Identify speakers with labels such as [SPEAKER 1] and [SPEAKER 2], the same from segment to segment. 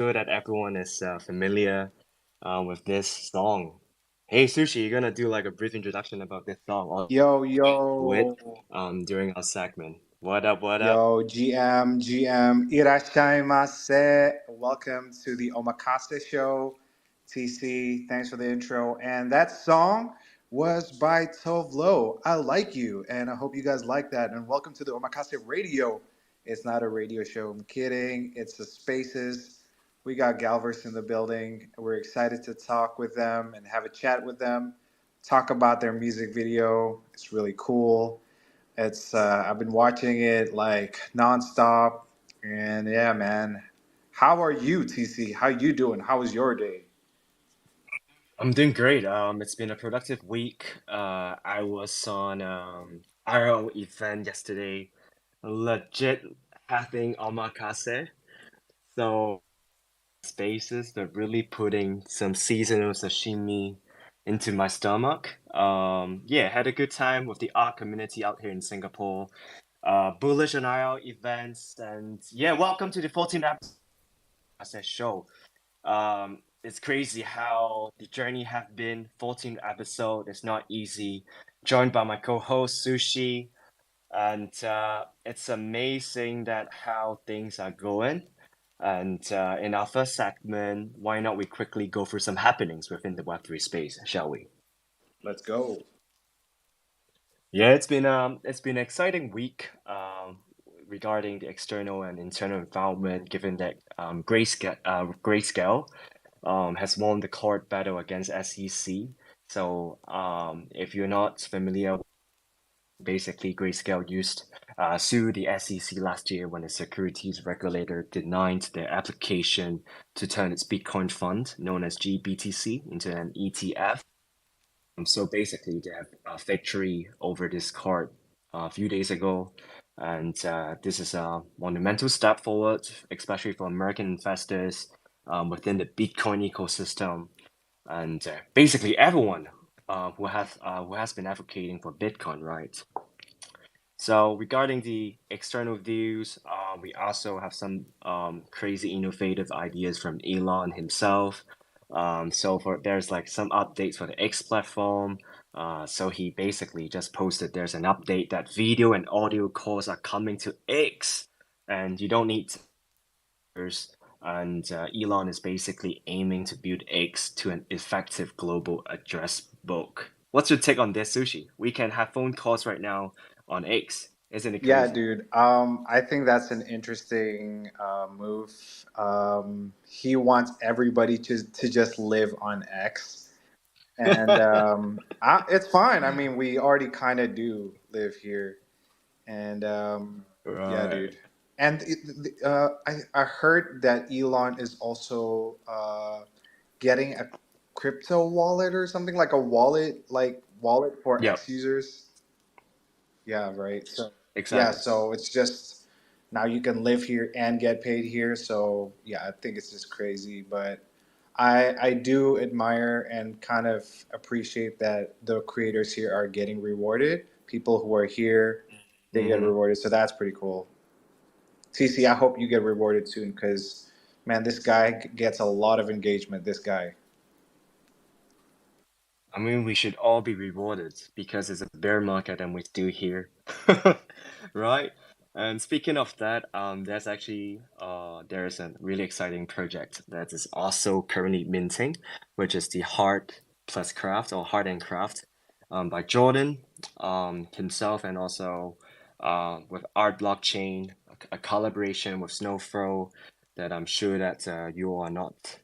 [SPEAKER 1] sure that everyone is familiar with this song. Hey, Sushi, you're gonna do like a brief introduction about this song or
[SPEAKER 2] Yo,
[SPEAKER 1] do it
[SPEAKER 2] yo,
[SPEAKER 1] during our segment. What up, what up?
[SPEAKER 2] yo, GM, irashaimase. Welcome to the OMAKASE show. TC, thanks for the intro. And that song was by Tove Lo. I like you, and I hope you guys like that. And welcome to the OMAKASE Radio. It's not a radio show, I'm kidding. It's the spaces. We got Galvers in the building. We're excited to talk with them and have a chat with them, talk about their music video. It's really cool. It's I've been watching it like nonstop, and yeah, man. How are you, TC? How you doing? How was your day?
[SPEAKER 1] I'm doing great. It's been a productive week. I was on RO event yesterday, legit having omakase. So spaces, they're really putting some seasonal sashimi into my stomach. Yeah, had a good time with the art community out here in Singapore. Bullish on IR events, and yeah, welcome to the 14th episode show. It's crazy how the journey have been. 14th episode is not easy. Joined by my co-host Sushi, and it's amazing that how things are going. And in our first segment, why not we quickly go through some happenings within the Web3 space, shall we?
[SPEAKER 2] Let's go.
[SPEAKER 1] Yeah, it's been an exciting week regarding the external and internal environment, given that Grayscale has won the court battle against SEC. So if you're not familiar, basically Grayscale used sued the SEC last year when the securities regulator denied their application to turn its Bitcoin fund, known as GBTC, into an ETF. So basically, they have a victory over this card a few days ago, and this is a monumental step forward, especially for American investors within the Bitcoin ecosystem, and basically everyone who has been advocating for Bitcoin, right? So regarding the external views, we also have some crazy innovative ideas from Elon himself. So for there's like some updates for the X platform. So he basically just posted there's an update that video and audio calls are coming to X, and you don't need and Elon is basically aiming to build X to an effective global address book. What's your take on this, Sushi? We can have phone calls right now on X. Isn't it
[SPEAKER 2] Yeah,
[SPEAKER 1] crazy?
[SPEAKER 2] dude. I think that's an interesting move. He wants everybody to just live on X, and it's fine. I mean, we already kind of do live here, and yeah,
[SPEAKER 1] Right.
[SPEAKER 2] dude. And I heard that Elon is also getting a crypto wallet or something like a wallet for
[SPEAKER 1] Yep,
[SPEAKER 2] X users. Yeah, right. So yeah,
[SPEAKER 1] exactly.
[SPEAKER 2] so it's just now you can live here and get paid here. So yeah, I think it's just crazy, but I do admire and kind of appreciate that the creators here are getting rewarded. People who are here, they get
[SPEAKER 1] hmm
[SPEAKER 2] rewarded. So that's pretty cool. TC, I hope you get rewarded soon because man, this guy gets a lot of engagement. This guy.
[SPEAKER 1] I mean, we should all be rewarded because it's a bear market and we're still here, right? And speaking of that, there's actually there's a really exciting project that is also currently minting, which is the Heart plus Craft or Heart and Craft, by Jordan, himself, and also with Art Blockchain, a collaboration with Snowfro that I'm sure that you are not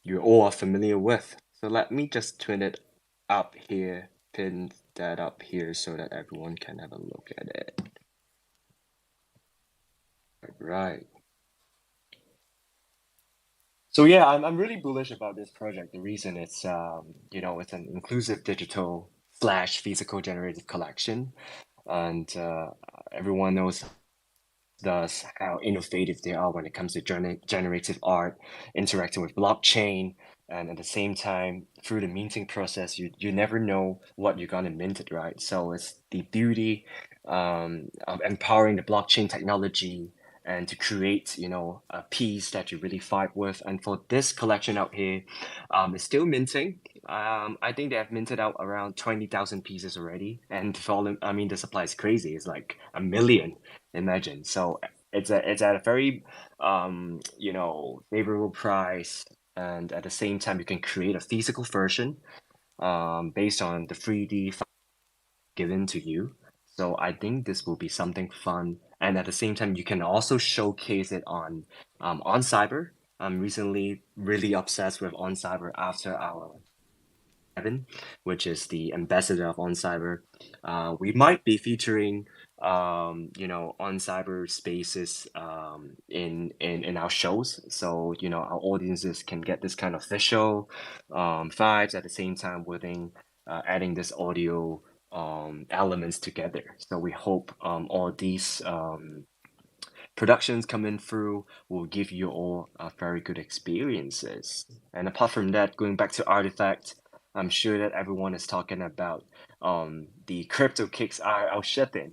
[SPEAKER 1] you all are familiar with. So let me just twin it up here, pin that up here so that everyone can have a look at it. Right. So yeah, I'm really bullish about this project. The reason it's it's an inclusive digital slash physical generative collection, and everyone knows thus how innovative they are when it comes to generative art, interacting with blockchain, and at the same time, through the minting process, you never know what you're gonna mint it, right? So it's the beauty of empowering the blockchain technology and to create, a piece that you really vibe with. And for this collection out here, it's still minting. I think they have minted out around 20,000 pieces already, and the volume, I mean, the supply is crazy. It's like a million, imagine. So it's at a very, favorable price, and at the same time, you can create a physical version, based on the 3D given to you. So I think this will be something fun, and at the same time, you can also showcase it on Cyber. I'm recently really obsessed with OnCyber after our Evan, which is the ambassador of OnCyber. We might be featuring, on cyber spaces, in our shows, so our audiences can get this kind of visual vibes at the same time within adding this audio elements together. So we hope all these productions coming through will give you all very good experiences. And apart from that, going back to Artifact, I'm sure that everyone is talking about the Crypto Kicks IRL shipping.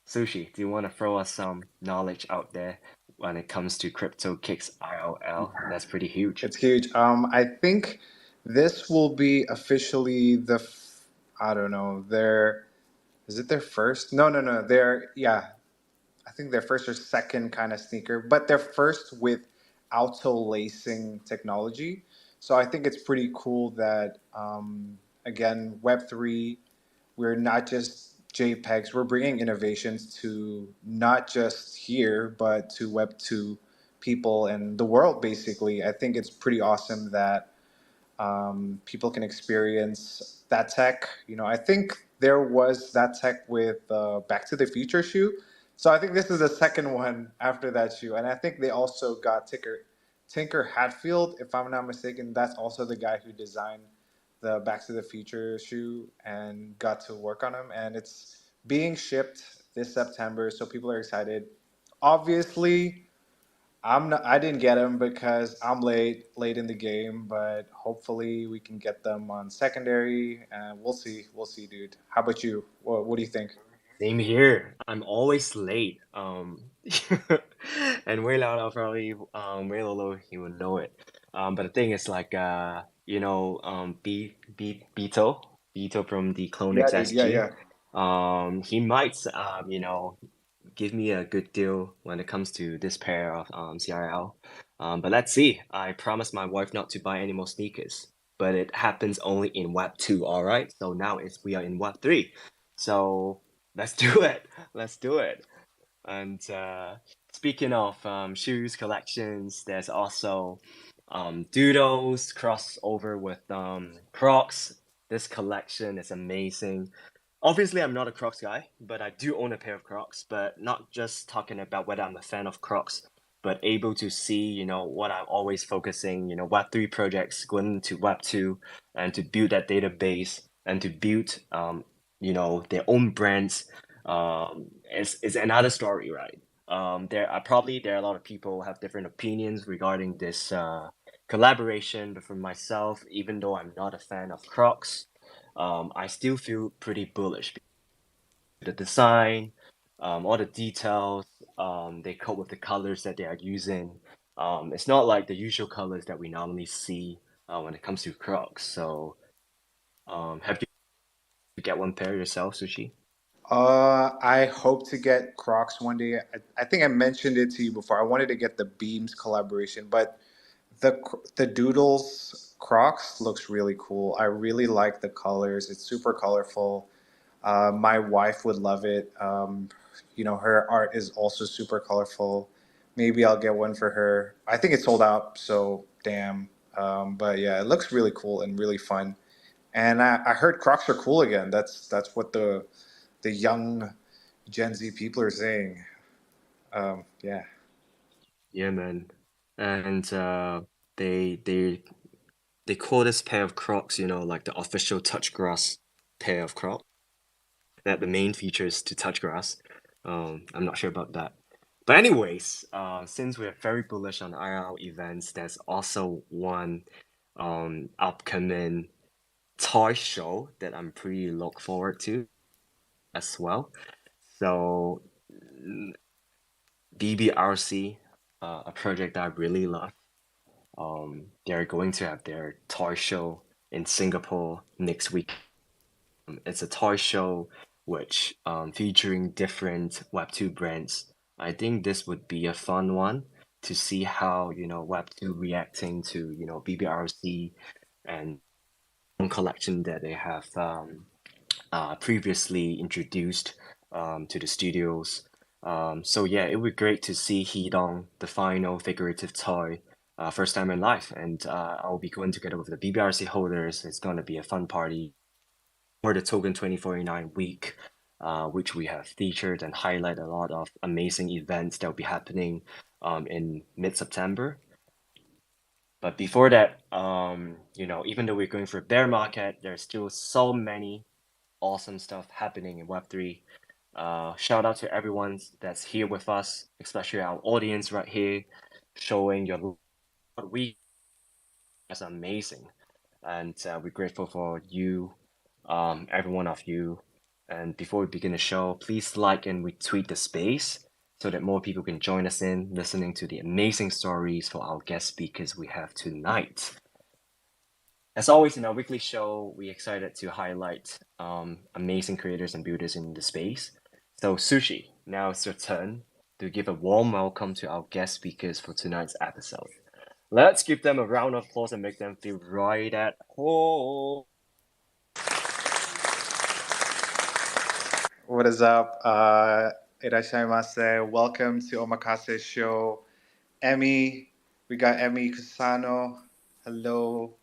[SPEAKER 1] Sushi, do you want to throw us some knowledge out there when it comes to Crypto Kicks IRL? That's pretty huge.
[SPEAKER 2] It's huge. I think this will be officially I don't know, is it their first? No, no, no. Yeah, I think their first or second kind of sneaker, but their first with auto lacing technology. So I think it's pretty cool that, again, Web3, we're not just JPEGs, we're bringing innovations to not just here, but to Web2 people and the world, basically. I think it's pretty awesome that people can experience that tech. I think there was that tech with Back to the Future shoe. So I think this is the second one after that shoe. And I think they also got Tinker Hatfield, if I'm not mistaken. That's also the guy who designed the Back to the Future shoe and got to work on them. And it's being shipped this September. So people are excited. Obviously, I didn't get them because I'm late in the game, but hopefully we can get them on secondary, and we'll see, dude. How about you? What do you think?
[SPEAKER 1] Same here. I'm always late. And Wei Lao probably Wei Lolo he would know it. But the thing is like Beto from the
[SPEAKER 2] Yeah,
[SPEAKER 1] CloneX
[SPEAKER 2] dude. Yeah,
[SPEAKER 1] SG.
[SPEAKER 2] yeah.
[SPEAKER 1] He might give me a good deal when it comes to this pair of CRL. But let's see. I promised my wife not to buy any more sneakers, but it happens only in Web 2, all right? So now we are in Web 3. So let's do it. Let's do it. And speaking of shoes collections, there's also Doodles crossover with Crocs. This collection is amazing. Obviously, I'm not a Crocs guy, but I do own a pair of Crocs. But not just talking about whether I'm a fan of Crocs, but able to see, what I'm always focusing, Web3 projects going into Web2, and to build that database and to build, their own brands, is another story, right? There are a lot of people who have different opinions regarding this collaboration, but for myself, even though I'm not a fan of Crocs, I still feel pretty bullish. The design, all the details, they cope with the colors that they are using. It's not like the usual colors that we normally see when it comes to Crocs. So, have you get one pair yourself, Sushi?
[SPEAKER 2] I hope to get Crocs one day. I think I mentioned it to you before. I wanted to get the Beams collaboration, but the Doodles Crocs looks really cool. I really like the colors. It's super colorful. My wife would love it. Her art is also super colorful. Maybe I'll get one for her. I think it's sold out, so damn. But yeah, it looks really cool and really fun. And I heard Crocs are cool again. That's what the young Gen Z people are saying. Yeah.
[SPEAKER 1] Yeah, man. And they they they call this pair of Crocs, like the official touch grass pair of Crocs. That the main feature is to touch grass. I'm not sure about that. But anyways, since we're very bullish on IRL events, there's also one upcoming toy show that I'm pretty look forward to as well. So BBRC, a project that I really love. They're going to have their toy show in Singapore next week. It's a toy show which featuring different Web2 brands. I think this would be a fun one to see how, Web2 reacting to, BBRC and collection that they have previously introduced to the studios. So yeah, it would be great to see Heedong, the final figurative toy, first time in life. And I'll be going together with the BBRC holders. It's going to be a fun party for the Token 2049 week, which we have featured and highlight a lot of amazing events that will be happening in mid-September. But before that, even though we're going for a bear market, there's still so many awesome stuff happening in Web3. Shout out to everyone that's here with us, especially our audience right here, showing your we is amazing, and we're grateful for you, every one of you. And before we begin the show, please like and retweet the space so that more people can join us in listening to the amazing stories for our guest speakers we have tonight. As always, in our weekly show, we're excited to highlight amazing creators and builders in the space. So, Sushi, now it's your turn to give a warm welcome to our guest speakers for tonight's episode. Let's give them a round of applause and make them feel right at home.
[SPEAKER 2] What is up? Irashaimase. Welcome to OMAKASE show. Emmy, we got Emmy Kusano. Hello.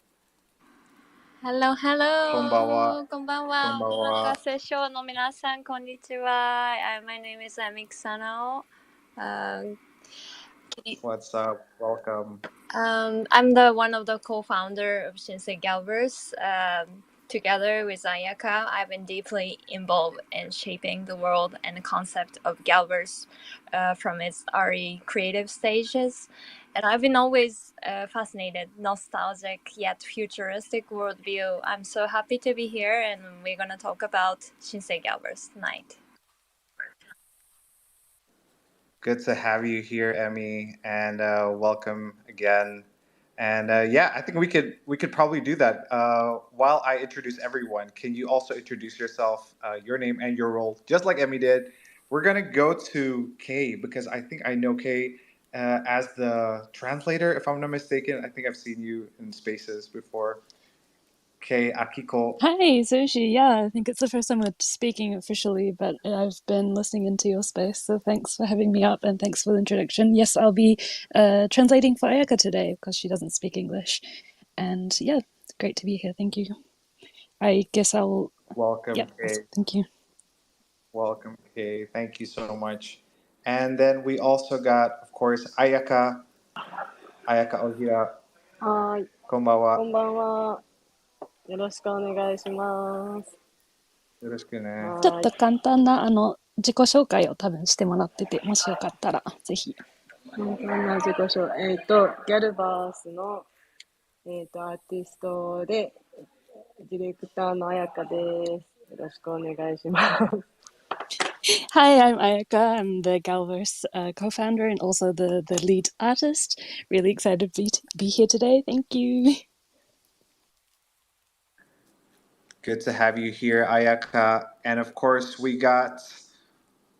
[SPEAKER 3] Hello, hello.
[SPEAKER 2] こんばんは。
[SPEAKER 3] こんばんは。
[SPEAKER 2] こんばんは。
[SPEAKER 3] OMAKASE show の皆さん、こんにちは。My name is Emi Kusano.
[SPEAKER 2] What's up? Welcome.
[SPEAKER 3] I'm the one of the co-founder of Shinsei Galverse. Together with Ayaka, I've been deeply involved in shaping the world and the concept of Galverse from its RE creative stages. And I've been always fascinated, nostalgic yet futuristic worldview. I'm so happy to be here, and we're going to talk about Shinsei Galverse tonight.
[SPEAKER 2] Good to have you here, Emmy, and welcome again. And yeah, I think we could probably do that. While I introduce everyone, can you also introduce yourself, your name and your role, just like Emmy did? We're gonna go to Kay because I think I know Kay as the translator, if I'm not mistaken. I think I've seen you in spaces before. Kay Akiko.
[SPEAKER 4] Hi, Sushi. Yeah, I think it's the first time we're speaking officially, but I've been listening into your space, so thanks for having me up and thanks for the introduction. Yes, I'll be translating for Ayaka today because she doesn't speak English. And yeah, it's great to be here. Thank you. I guess I'll...
[SPEAKER 2] Welcome,
[SPEAKER 4] yeah,
[SPEAKER 2] Kay.
[SPEAKER 4] thank you.
[SPEAKER 2] Welcome, Kay. Thank you so much. And then we also got, of course, Ayaka. Ayaka Ohira.
[SPEAKER 5] はい、
[SPEAKER 2] こんばんは。
[SPEAKER 5] こんばんは。よろしくお願いします。
[SPEAKER 2] よろしくね。
[SPEAKER 4] ちょっと簡単な自己紹介を多分してもらってて、もしよかったらぜひ。
[SPEAKER 5] 簡単な自己紹介。ギャルバースの、アーティストで、ディレクターの彩香です。よろしくお願いします。
[SPEAKER 4] Hi, I'm Ayaka. I'm the Galverse co-founder and also the lead artist. Really excited to be here today. Thank you.
[SPEAKER 2] Good to have you here, Ayaka. And of course, we got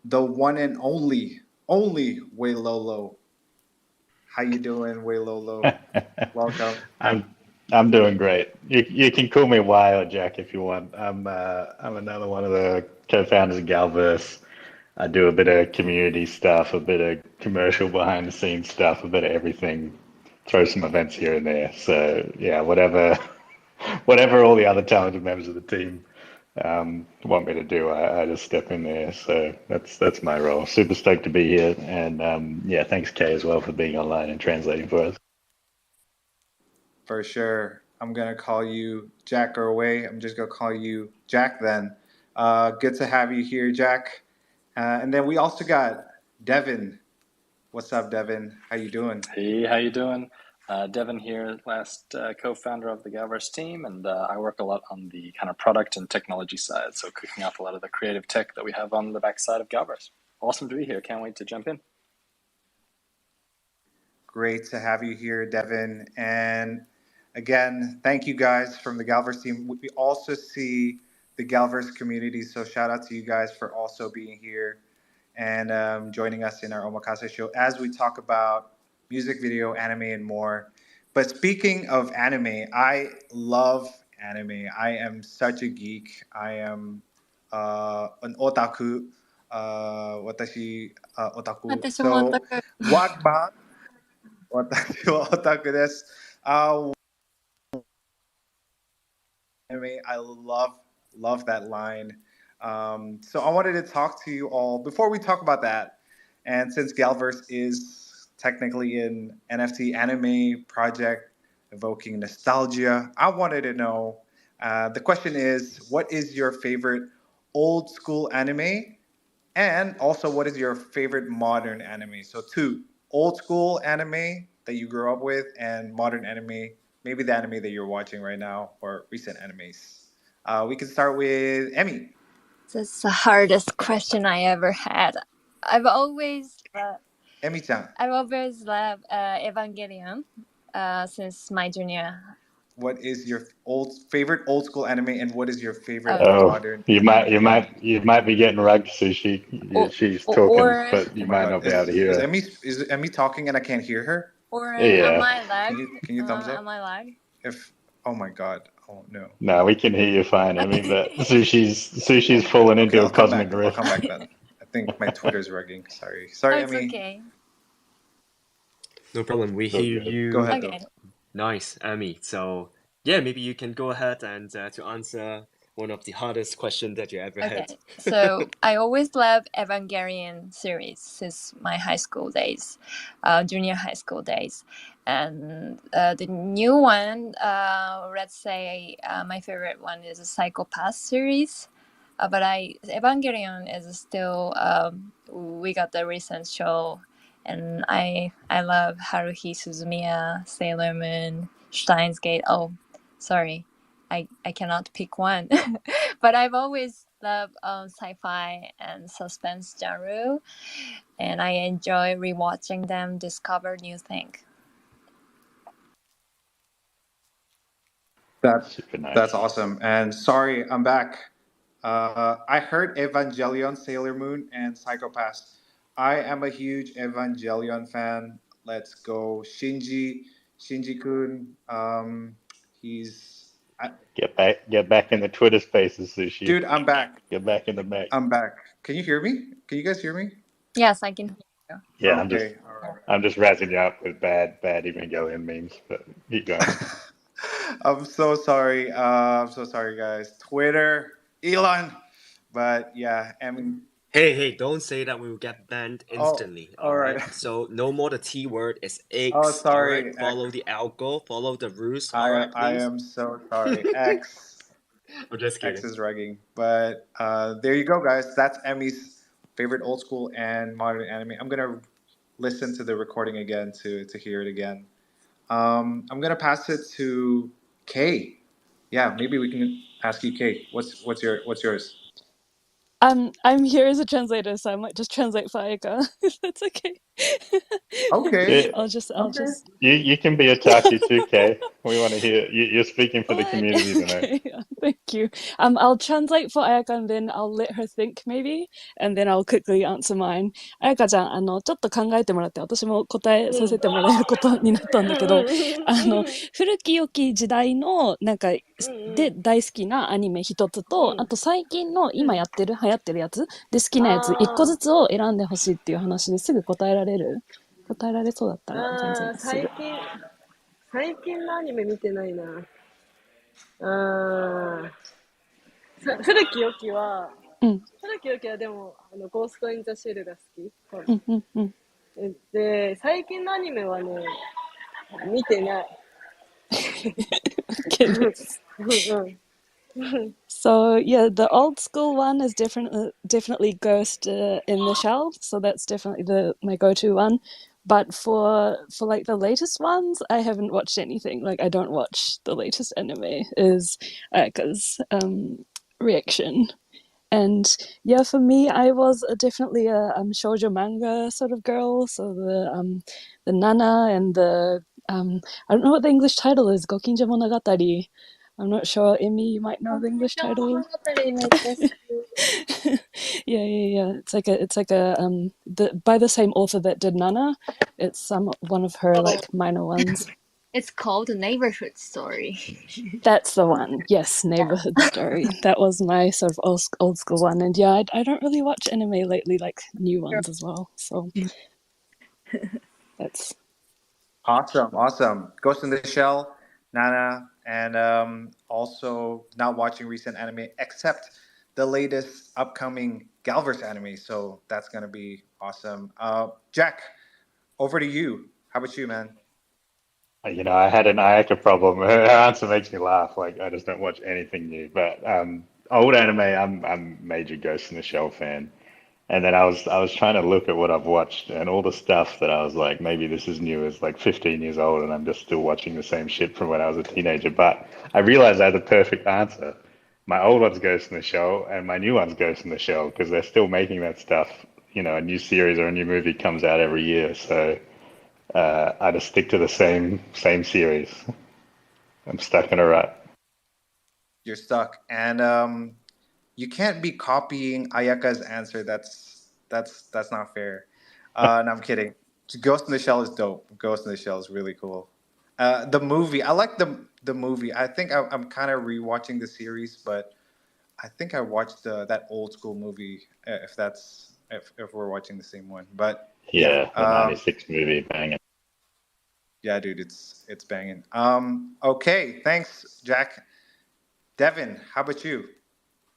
[SPEAKER 2] the one and only Waylolo. How you doing, Waylolo? Welcome.
[SPEAKER 6] I'm doing great. You can call me Y or Jack if you want. I'm another one of the co-founders of Galverse. I do a bit of community stuff, a bit of commercial behind the scenes stuff, a bit of everything. Throw some events here and there. So yeah, whatever all the other talented members of the team want me to do, I just step in there. So that's my role. Super stoked to be here, and yeah, thanks Kay as well for being online and translating for us.
[SPEAKER 2] For sure. I'm gonna call you Jack or Way. I'm just gonna call you Jack then. Good to have you here, Jack. And then we also got Devin. What's up, Devin? How you doing?
[SPEAKER 7] Hey, how you doing? Devin here, last co-founder of the Galverse team, and I work a lot on the kind of product and technology side, so cooking up a lot of the creative tech that we have on the backside of Galverse. Awesome to be here. Can't wait to jump in.
[SPEAKER 2] Great to have you here, Devin. And again, thank you guys from the Galverse team. We also see the Galverse community, so shout out to you guys for also being here and joining us in our Omakase show as we talk about music video, anime, and more. But speaking of anime, I love anime. I am such a geek. I am an otaku. Watashi otaku.
[SPEAKER 3] 私もオタ
[SPEAKER 2] So,
[SPEAKER 3] ク。
[SPEAKER 2] what ba? Watashi wa otaku desu. Anime. I love that line. So I wanted to talk to you all before we talk about that. And since Galverse is technically an NFT anime project evoking nostalgia, I wanted to know. The question is, what is your favorite old school anime? And also, what is your favorite modern anime? So, two old school anime that you grew up with, and modern anime, maybe the anime that you're watching right now, or recent animes. We can start with Emmy.
[SPEAKER 3] That's the hardest question I ever had. I've always
[SPEAKER 2] Emmy-chan,
[SPEAKER 3] loved Evangelion since my junior.
[SPEAKER 2] what is your favorite old school anime, and what is your favorite
[SPEAKER 6] Oh,
[SPEAKER 2] modern
[SPEAKER 6] you
[SPEAKER 2] anime?
[SPEAKER 6] might be getting rugged, Sushi.
[SPEAKER 3] Or,
[SPEAKER 6] She's
[SPEAKER 3] or,
[SPEAKER 6] talking,
[SPEAKER 3] or,
[SPEAKER 6] but you
[SPEAKER 2] Oh my
[SPEAKER 6] might
[SPEAKER 2] God,
[SPEAKER 6] not be able to hear her.
[SPEAKER 2] Is Emmy talking and I can't hear her?
[SPEAKER 3] am
[SPEAKER 6] Yeah.
[SPEAKER 3] I lag?
[SPEAKER 2] Can you thumbs up?
[SPEAKER 3] Am I lag?
[SPEAKER 2] If Oh my God, oh no.
[SPEAKER 6] No, we can hear you fine, Emmy, but Sushi's fallen
[SPEAKER 2] Okay,
[SPEAKER 6] into a
[SPEAKER 2] I'll come back.
[SPEAKER 6] cosmic
[SPEAKER 2] I'll
[SPEAKER 6] rift.
[SPEAKER 2] come back then. I think my Twitter's rugging.
[SPEAKER 3] Oh,
[SPEAKER 2] Sorry,
[SPEAKER 3] it's
[SPEAKER 2] Emmy.
[SPEAKER 3] okay.
[SPEAKER 1] No problem. We
[SPEAKER 6] It's all
[SPEAKER 1] hear
[SPEAKER 6] good.
[SPEAKER 1] you.
[SPEAKER 2] Go ahead,
[SPEAKER 3] Okay.
[SPEAKER 2] though.
[SPEAKER 1] Nice, Amy. So yeah, maybe you can go ahead and to answer one of the hardest questions that you ever had.
[SPEAKER 3] Okay, so I always loved Evangelion series since my high school days, junior high school days, and the new one, let's say, my favorite one is a Psychopath series, but Evangelion is still we got the recent show, and I love Haruhi Suzumiya, Sailor Moon, Steins Gate. Oh, sorry. I cannot pick one, but I've always loved sci-fi and suspense genre, and I enjoy rewatching them, discover new things.
[SPEAKER 6] Super nice.
[SPEAKER 2] That's awesome. And sorry, I'm back. I heard Evangelion, Sailor Moon, and Psychopaths. I am a huge Evangelion fan. Let's go, Shinji Kun. He's
[SPEAKER 6] Get back in the Twitter spaces, Sushi.
[SPEAKER 2] Dude, I'm back.
[SPEAKER 6] Get back in the mech.
[SPEAKER 2] I'm back. Can you hear me? Can you guys hear me?
[SPEAKER 3] Yes, I can hear you.
[SPEAKER 6] Yeah,
[SPEAKER 2] Okay. All right.
[SPEAKER 6] I'm just razzing you up with bad Evangelion memes, but keep going.
[SPEAKER 2] I'm so sorry, guys. Twitter, Elon. But yeah, I mean,
[SPEAKER 1] Hey, don't say that we will get banned instantly.
[SPEAKER 2] all right.
[SPEAKER 1] So no more the T word. It's X.
[SPEAKER 2] Oh, sorry,
[SPEAKER 1] All right. Follow
[SPEAKER 2] X.
[SPEAKER 1] the algo. Follow the rules. All right,
[SPEAKER 2] I
[SPEAKER 1] please.
[SPEAKER 2] am so sorry. X.
[SPEAKER 1] I'm just kidding.
[SPEAKER 2] X is rugging. But there you go, guys. That's Emmy's favorite old school and modern anime. I'm gonna listen to the recording again to hear it again. I'm gonna pass it to Kay. Yeah, maybe we can ask you, Kay. What's yours?
[SPEAKER 4] I'm here as a translator, so I might just translate for Aika, if that's okay.
[SPEAKER 2] Okay.
[SPEAKER 6] Yeah,
[SPEAKER 4] I'll just
[SPEAKER 6] you can be a Taki too, Kay. We want to hear you're speaking for the
[SPEAKER 4] What?
[SPEAKER 6] community tonight.
[SPEAKER 4] Okay, thank you. I'll translate for Ayaka and then I'll let her think maybe, and then I'll quickly answer mine. 彩香ちゃん、ちょっと考えてもらって、私も答えさせてもらえることになったんだけど、古き良き時代の、で大好きなアニメ一つと、あと最近の今流行ってるやつで好きなやつ一個ずつを選んでほしいっていう話ですぐ答えられそうだったら全然すぐ。
[SPEAKER 5] 最近のアニメ見てないな。古き良きは、でもゴースト・イン・ザ・シェルが好き。で、最近のアニメはね、見てない。
[SPEAKER 4] So yeah, the old school one is definitely Ghost in the Shell. So that's definitely my go-to one. But for like the latest ones, I haven't watched anything. Like I don't watch the latest anime. Is Ayaka's reaction. And yeah, for me, I was definitely a shoujo manga sort of girl. So the Nana and the I don't know what the English title is. Gokinja Monogatari. I'm not sure. Emmy, you might know the English title. Yeah. It's like a by the same author that did Nana. It's one of her like minor ones.
[SPEAKER 3] It's called Neighborhood Story.
[SPEAKER 4] That's the one. Yes, Neighborhood Story. That was my sort of old school one. And yeah, I don't really watch anime lately, like new ones as well. So that's
[SPEAKER 2] Awesome. Ghost in the Shell, Nana, and also not watching recent anime except the latest upcoming Galverse anime. So that's gonna be awesome. Jack, over to you. How about you, man?
[SPEAKER 6] I had an Ayaka problem. Her answer makes me laugh. Like I just don't watch anything new. But old anime, I'm major Ghost in the Shell fan. And then I was trying to look at what I've watched, and all the stuff that I was like, maybe this is new, is like 15 years old, and I'm just still watching the same shit from when I was a teenager. But I realized I had the perfect answer. My old one's Ghost in the Shell, and my new one's Ghost in the Shell, because they're still making that stuff. A new series or a new movie comes out every year, so I just stick to the same series. I'm stuck in a rut.
[SPEAKER 2] You're stuck, and you can't be copying Ayaka's answer. That's not fair. No, I'm kidding. Ghost in the Shell is dope. Ghost in the Shell is really cool. The movie, I like the movie. I think I'm kind of rewatching the series, but I think I watched that old school movie. If we're watching the same one, but yeah,
[SPEAKER 6] Yeah, the '96 movie, banging.
[SPEAKER 2] yeah, dude, it's banging. Okay, thanks, Jack. Devin, how about you?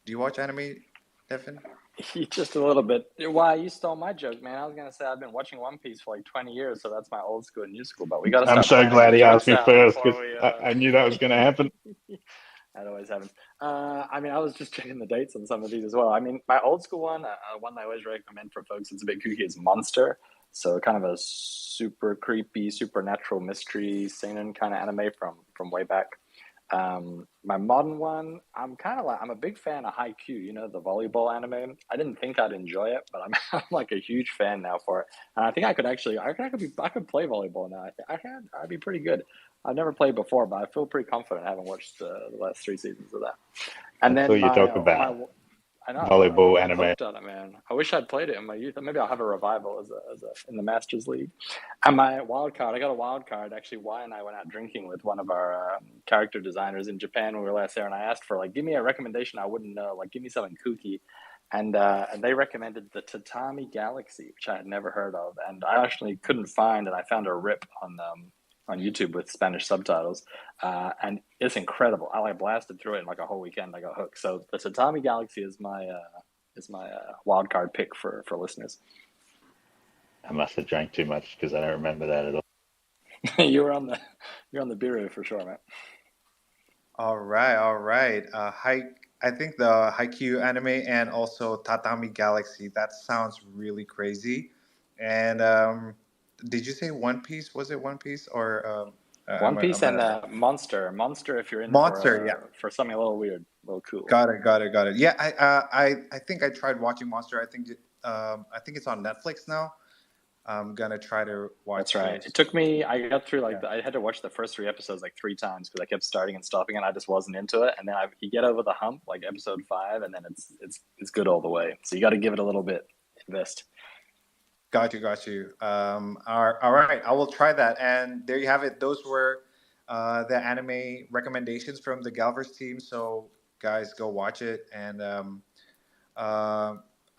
[SPEAKER 2] Do you watch anime, Devin?
[SPEAKER 7] Just a little bit. Why, you stole my joke, man. I was gonna say I've been watching One Piece for like 20 years, so that's my old school and new school. But we got to
[SPEAKER 6] I'm
[SPEAKER 7] start
[SPEAKER 6] so
[SPEAKER 7] planning
[SPEAKER 6] glad
[SPEAKER 7] our
[SPEAKER 6] he asked
[SPEAKER 7] jokes
[SPEAKER 6] me
[SPEAKER 7] out
[SPEAKER 6] first
[SPEAKER 7] before
[SPEAKER 6] because
[SPEAKER 7] we.
[SPEAKER 6] I knew that was going to happen.
[SPEAKER 7] That always happens. I mean, I was just checking the dates on some of these as well. I mean, my old school one, one that I always recommend for folks, it's a bit kooky, is Monster. So kind of a super creepy, supernatural mystery seinen kind of anime from way back. My modern one, I'm a big fan of Haikyuu, the volleyball anime. I didn't think I'd enjoy it, but I'm like a huge fan now for it. And I think I could play volleyball now. I'd be pretty good. I've never played before, but I feel pretty confident having watched the last 3 seasons of that. And
[SPEAKER 6] That's all
[SPEAKER 7] then
[SPEAKER 6] you talk about.
[SPEAKER 7] I know,
[SPEAKER 6] Volleyball
[SPEAKER 7] I'm
[SPEAKER 6] anime.
[SPEAKER 7] hooked on it, man. I wish I'd played it in my youth. Maybe I'll have a revival as in the Masters League. And my wild card, I got a wild card. Actually, Y and I went out drinking with one of our character designers in Japan when we were last there, and I asked for give me a recommendation I wouldn't know, give me something kooky, and they recommended the Tatami Galaxy, which I had never heard of, and I actually couldn't find, and I found a rip on YouTube with Spanish subtitles, and it's incredible. I blasted through it in a whole weekend. I got hooked. So the Tatami Galaxy is my wild card pick for listeners.
[SPEAKER 6] I must have drank too much because I don't remember that at all.
[SPEAKER 7] you're on the beer for sure, man.
[SPEAKER 2] All right. I think the Haikyuu anime and also Tatami Galaxy. That sounds really crazy. And did you say One Piece? Was it One Piece or
[SPEAKER 7] One Piece and Monster? Monster, if you're in
[SPEAKER 2] Monster,
[SPEAKER 7] for something a little weird, a little cool.
[SPEAKER 2] Got it. Yeah, I think I tried watching Monster. I think it's on Netflix now. I'm gonna try to watch.
[SPEAKER 7] That's right. It took me. I got through I had to watch the first 3 episodes 3 times because I kept starting and stopping, and I just wasn't into it. And then you get over the hump, episode 5, and then it's good all the way. So you got to give it a little bit. Invest.
[SPEAKER 2] Got you. All right. I will try that. And there you have it. Those were the anime recommendations from the Galverse team. So guys, go watch it. And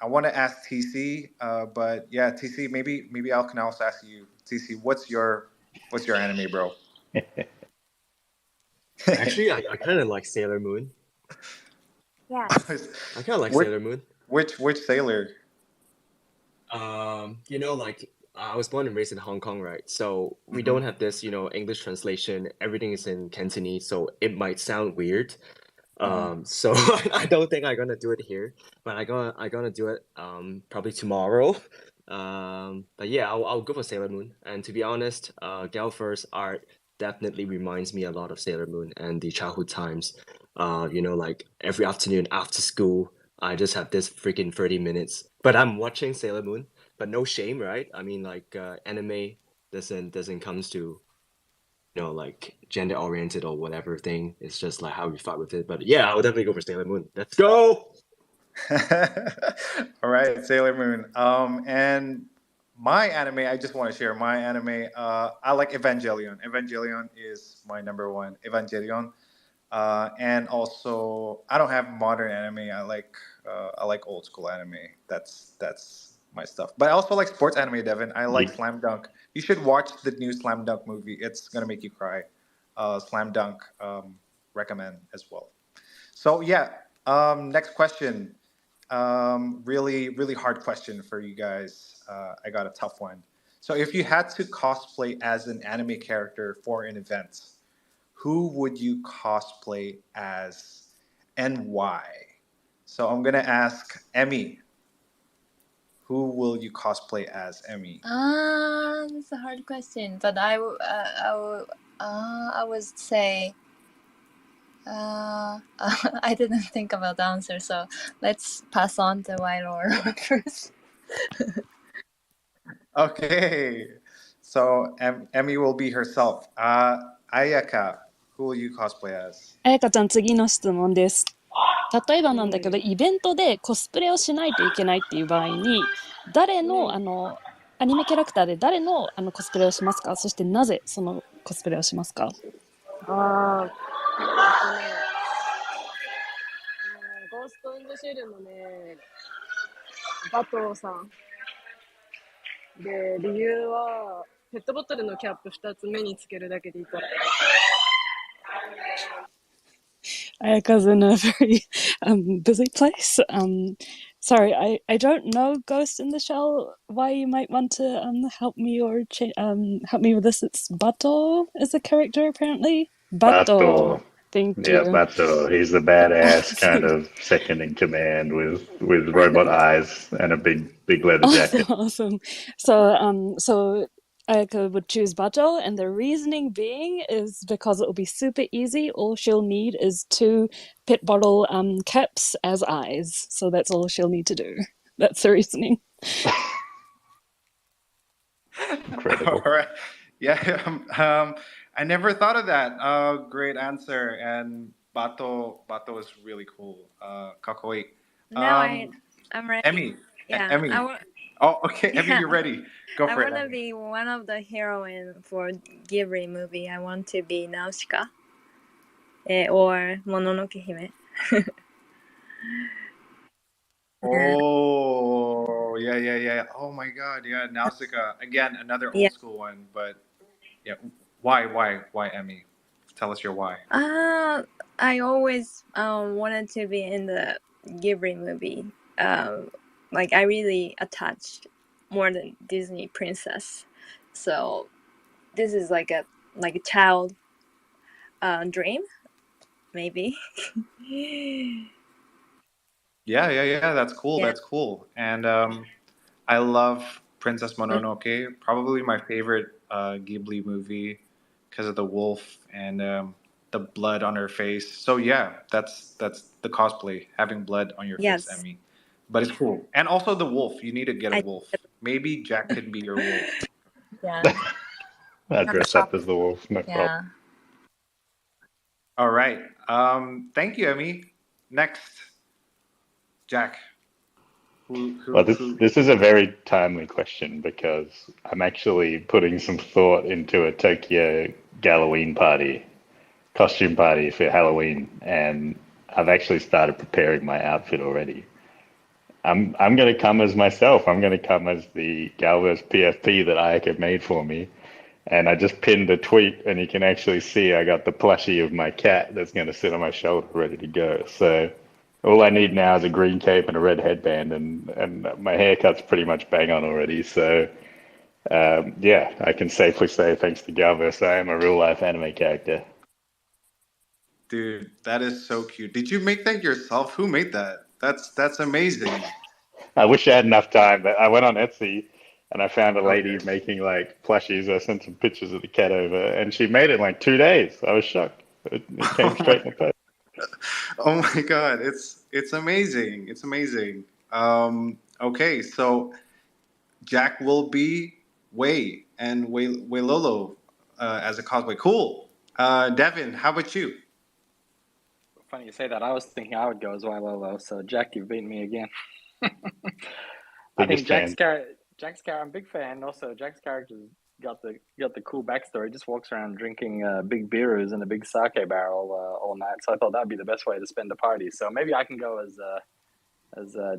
[SPEAKER 2] I want to ask TC, but yeah, TC, maybe I can also ask you, TC, what's your anime, bro?
[SPEAKER 1] Actually, I kind of like Sailor Moon.
[SPEAKER 3] Yeah.
[SPEAKER 1] I kind of like Sailor Moon.
[SPEAKER 2] Which Sailor?
[SPEAKER 1] I was born and raised in Hong Kong, right? So we don't have this, English translation. Everything is in Cantonese, so it might sound weird. So I don't think I'm gonna do it here, but I'm gonna do it probably tomorrow. But yeah, I'll go for Sailor Moon. And to be honest, Galver's art definitely reminds me a lot of Sailor Moon and the childhood times. Every afternoon after school, I just have this freaking 30 minutes. But I'm watching Sailor Moon, but no shame, right? I mean, like anime doesn't comes to like gender oriented or whatever thing. It's just like how we fight with it. But yeah, I would definitely go for Sailor Moon. Let's go.
[SPEAKER 2] All right, Sailor Moon. And my anime, I just want to share my anime. I like Evangelion. Evangelion is my number one. Evangelion. And also, I don't have modern anime. I like old school anime. That's my stuff. But I also like sports anime, Devin. I like Slam Dunk. You should watch the new Slam Dunk movie. It's gonna make you cry. Slam Dunk, recommend as well. So yeah, next question. Really, really hard question for you guys. I got a tough one. So if you had to cosplay as an anime character for an event, who would you cosplay as and why? So I'm gonna ask Emmy. Who will you cosplay as, Emmy?
[SPEAKER 3] That's a hard question, but I would say I didn't think about the answer, so let's pass on to Wailor first.
[SPEAKER 2] Okay, so Emmy will be herself. Ayaka, who will you cosplay as?
[SPEAKER 4] あやかちゃん、次の質問です。例えばなんだけど、イベントでコスプレをしないといけないっていう場合に、誰の、アニメキャラクターで誰の、コスプレをしますか？そしてなぜそのコスプレをしますか？
[SPEAKER 5] ゴースト・イン・ザ・シェルのね、バトーさん。で、理由は、ペットボトルのキャップ2つ目につけるだけでいいから。
[SPEAKER 4] Ayaka's in a very busy place. Sorry, I don't know Ghost in the Shell. Why you might want to help me or help me with this? It's Bato is the character apparently. Bato. Thank you.
[SPEAKER 6] Yeah, Bato. He's the badass kind of second in command with robot eyes and a big leather jacket.
[SPEAKER 4] Awesome. So Ayaka would choose Bato, and the reasoning being is because it will be super easy. All she'll need is 2 pet bottle caps as eyes. So that's all she'll need to do. That's the reasoning.
[SPEAKER 6] Incredible.
[SPEAKER 2] All right. Yeah. I never thought of that. Great answer. And Bato is really cool. Kakoi.
[SPEAKER 3] Now I'm ready.
[SPEAKER 2] Emmy.
[SPEAKER 3] Yeah.
[SPEAKER 2] Emmy. Oh, okay. Emmy, you're ready. Go for it.
[SPEAKER 3] I want to be one of the heroine for Ghibli movie. I want to be Nausicaa or Mononoke Hime.
[SPEAKER 2] Oh, yeah. Oh my God, yeah, Nausicaa. Again, another old school one, but yeah. Why, Emmy? Tell us your why.
[SPEAKER 3] I always wanted to be in the Ghibli movie. Like I really attached more than Disney princess. So this is like a child dream, maybe.
[SPEAKER 2] Yeah. That's cool.
[SPEAKER 3] Yeah.
[SPEAKER 2] That's cool. And I love Princess Mononoke. Probably my favorite Ghibli movie because of the wolf and the blood on her face. So yeah, that's the cosplay, having blood on your face, Emmy. But it's cool. And also the wolf. You need to get a wolf. Maybe Jack could be your wolf.
[SPEAKER 3] Yeah.
[SPEAKER 6] I'd dress up as the wolf. No problem.
[SPEAKER 2] All right. Thank you, Emmy. Next, Jack.
[SPEAKER 6] This is a very timely question because I'm actually putting some thought into a Tokyo Halloween costume party for Halloween, and I've actually started preparing my outfit already. I'm going to come as myself. I'm going to come as the Galverse PFP that Ayaka made for me. And I just pinned a tweet, and you can actually see I got the plushie of my cat that's going to sit on my shoulder ready to go. So all I need now is a green cape and a red headband, and my haircut's pretty much bang on already. So yeah, I can safely say thanks to Galverse, I am a real-life anime character.
[SPEAKER 2] Dude, that is so cute. Did you make that yourself? Who made that? That's amazing.
[SPEAKER 6] I wish I had enough time, but I went on Etsy and I found a lady making like plushies. I sent some pictures of the cat over, and she made it in like 2 days. I was shocked. It came straight in the post.
[SPEAKER 2] Oh my God, it's It's amazing. It's amazing. Okay, so Jack will be Wei and Wei Lolo as a cosplay. Cool. Devin, how about you?
[SPEAKER 7] Funny you say that. I was thinking I would go as Wailolo. So Jack, you've beaten me again. I think
[SPEAKER 6] Biggest fan.
[SPEAKER 7] Jack's character. I'm a big fan. Also, Jack's character's got the cool backstory. He just walks around drinking big beers in a big sake barrel all night. So I thought that'd be the best way to spend a party. So maybe I can go as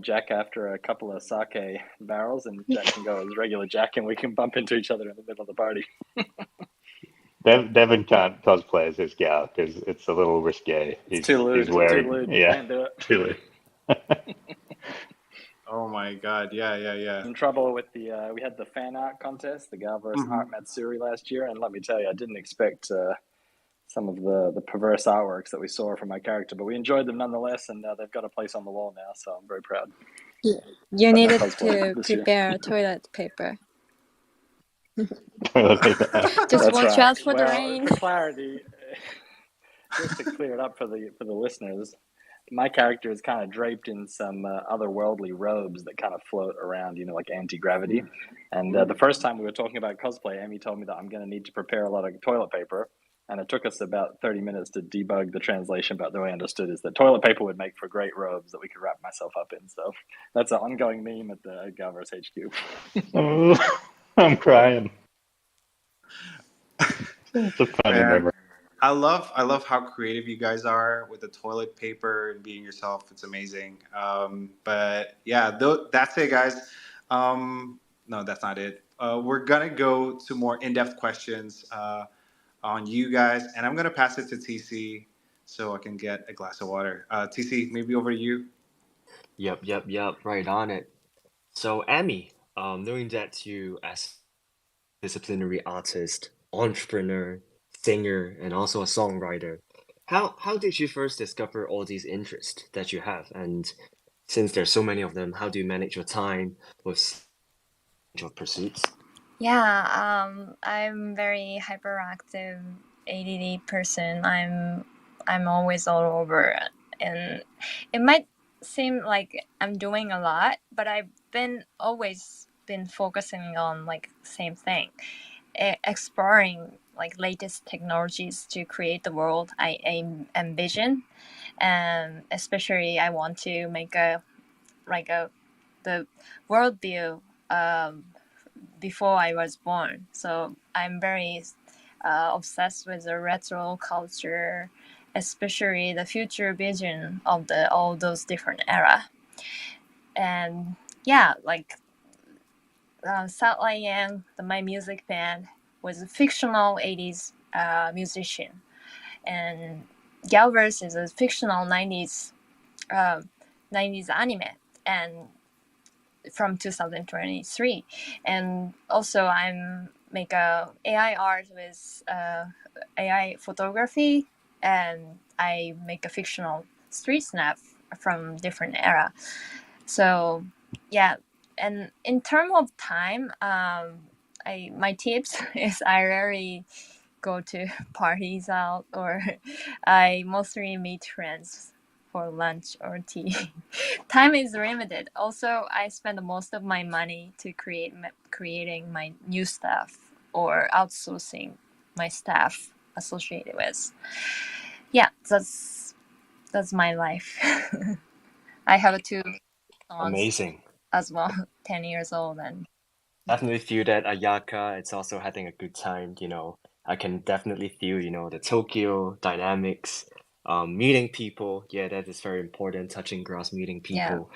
[SPEAKER 7] Jack after a couple of sake barrels, and Jack can go as regular Jack, and we can bump into each other in the middle of the party.
[SPEAKER 6] Devin can't cosplay as his gal because it's a little risque.
[SPEAKER 7] It's too lewd.
[SPEAKER 6] He's wearing,
[SPEAKER 7] Too lewd.
[SPEAKER 6] yeah,
[SPEAKER 7] Can't do it.
[SPEAKER 6] too lewd.
[SPEAKER 2] Oh my God! Yeah.
[SPEAKER 7] In trouble with the we had the fan art contest, the Galverse Art Matsuri last year, and let me tell you, I didn't expect some of the perverse artworks that we saw from my character, but we enjoyed them nonetheless, and they've got a place on the wall now, so I'm very proud.
[SPEAKER 3] You needed
[SPEAKER 7] cosplay
[SPEAKER 3] to
[SPEAKER 7] this year.
[SPEAKER 3] prepare toilet paper.
[SPEAKER 6] Toilet paper.
[SPEAKER 3] Just
[SPEAKER 7] That's
[SPEAKER 3] watch
[SPEAKER 7] right.
[SPEAKER 3] out for the
[SPEAKER 7] Well,
[SPEAKER 3] rain.
[SPEAKER 7] for clarity, just to clear it up for the listeners, my character is kind of draped in some otherworldly robes that kind of float around, like anti-gravity. And the first time we were talking about cosplay, Amy told me that I'm going to need to prepare a lot of toilet paper. And it took us about 30 minutes to debug the translation, but the way I understood is that toilet paper would make for great robes that we could wrap myself up in. So that's an ongoing meme at the Galverse HQ.
[SPEAKER 6] Oh, I'm crying. It's a funny memory.
[SPEAKER 2] I love how creative you guys are with the toilet paper and being yourself. It's amazing. But yeah, that's it, guys. No, that's not it. We're gonna go to more in-depth questions on you guys, and I'm gonna pass it to TC so I can get a glass of water. TC, maybe over to you.
[SPEAKER 1] Yep. Right on it. So, Amy, knowing that you as disciplinary artist, entrepreneur, singer, and also a songwriter, how did you first discover all these interests that you have? And since there's so many of them, how do you manage your time with your pursuits?
[SPEAKER 3] Yeah, I'm very hyperactive ADD person. I'm always all over, and it might seem like I'm doing a lot, but I've always been focusing on like same thing, exploring like latest technologies to create the world I envision, and especially I want to make the world view before I was born. So I'm very obsessed with the retro culture, especially the future vision of all those different era. And yeah, like South Yang, my music band, was a fictional 80s musician. And Galverse is a fictional 90s anime. And from 2023, and also I'm make a AI art with AI photography, and I make a fictional street snap from different era. So yeah, and in terms of time, my tips is I rarely go to parties out, or I mostly meet friends for lunch or tea. Time is limited. Also, I spend most of my money to creating my new stuff or outsourcing my staff associated with. Yeah, that's my life. I have 2 sons
[SPEAKER 1] Amazing.
[SPEAKER 3] as well, 10 years old, and
[SPEAKER 1] Definitely feel that Ayaka, it's also having a good time, I can definitely feel, the Tokyo dynamics, meeting people. Yeah, that is very important, touching grass, meeting people.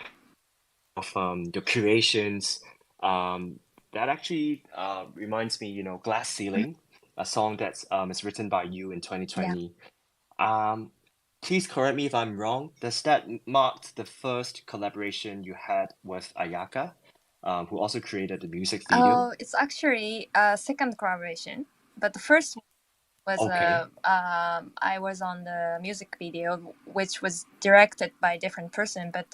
[SPEAKER 1] Of your creations. That actually reminds me, Glass Ceiling, a song that is written by you in 2020. Please correct me if I'm wrong. Does that mark the first collaboration you had with Ayaka, who also created the music video?
[SPEAKER 3] Oh, it's actually a second collaboration, but the first one was
[SPEAKER 1] Okay.
[SPEAKER 3] I was on the music video, which was directed by a different person, but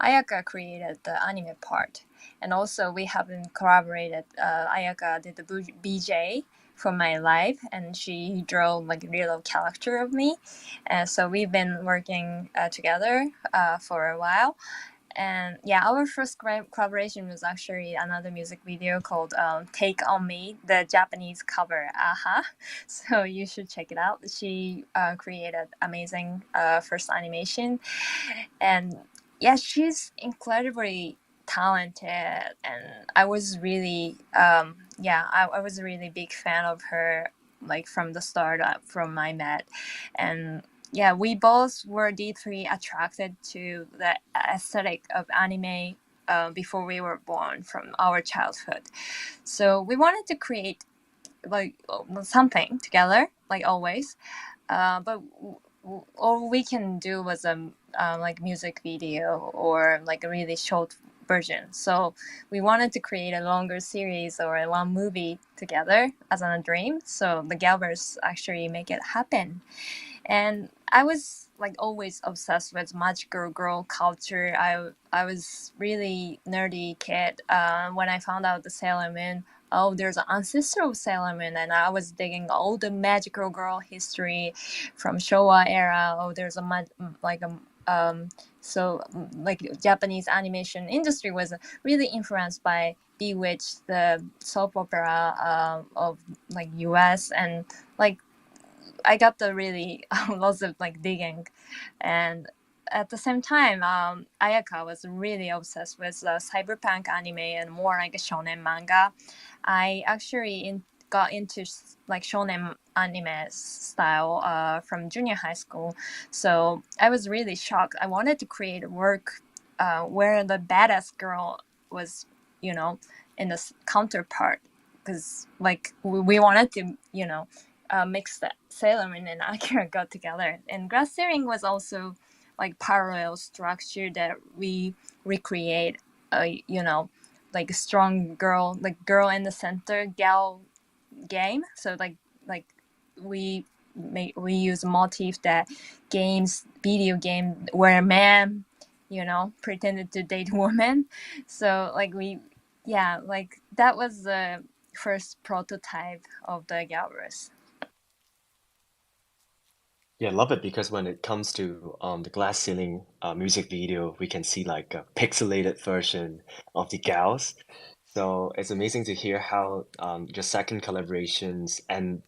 [SPEAKER 3] Ayaka created the anime part, and also we haven't collaborated. Ayaka did the BJ from my life, and she drew like a real character of me. And so we've been working together for a while. And yeah, our first collaboration was actually another music video called Take On Me, the Japanese cover, aha. So you should check it out. She created amazing first animation. And yeah, she's incredibly talented. And I was really, I was a really big fan of her, like from the start, from I met. And yeah, we both were deeply attracted to the aesthetic of anime before we were born from our childhood. So we wanted to create like something together, like always. But all we can do was like music video or like a really short version. So we wanted to create a longer series or a long movie together as on a dream. So the Galverse actually make it happen. And I was like always obsessed with magical girl culture. I was really nerdy kid when I found out the Sailor Moon. Oh, there's an ancestor of Sailor Moon, and I was digging all the magical girl history from Showa era. Oh, there's a like Japanese animation industry was really influenced by Bewitched, the soap opera of like US, and like I got the really lots of like digging, and at the same time, Ayaka was really obsessed with cyberpunk anime and more like a shonen manga. I actually got into like shonen anime style from junior high school, so I was really shocked. I wanted to create a work where the badass girl was, you know, in the counterpart, because like we wanted to, you know, mix that Sailor Moon and Akira got together. And Glass Ceiling was also like parallel structure that we recreate, you know, like a strong girl, like girl in the center, gal game. So like we use motif that games, video game where a man, you know, pretended to date woman. So like like that was the first prototype of the Galverse.
[SPEAKER 1] Yeah, I love it because when it comes to the Glass Ceiling music video, we can see like a pixelated version of the gals. So it's amazing to hear how your second collaborations and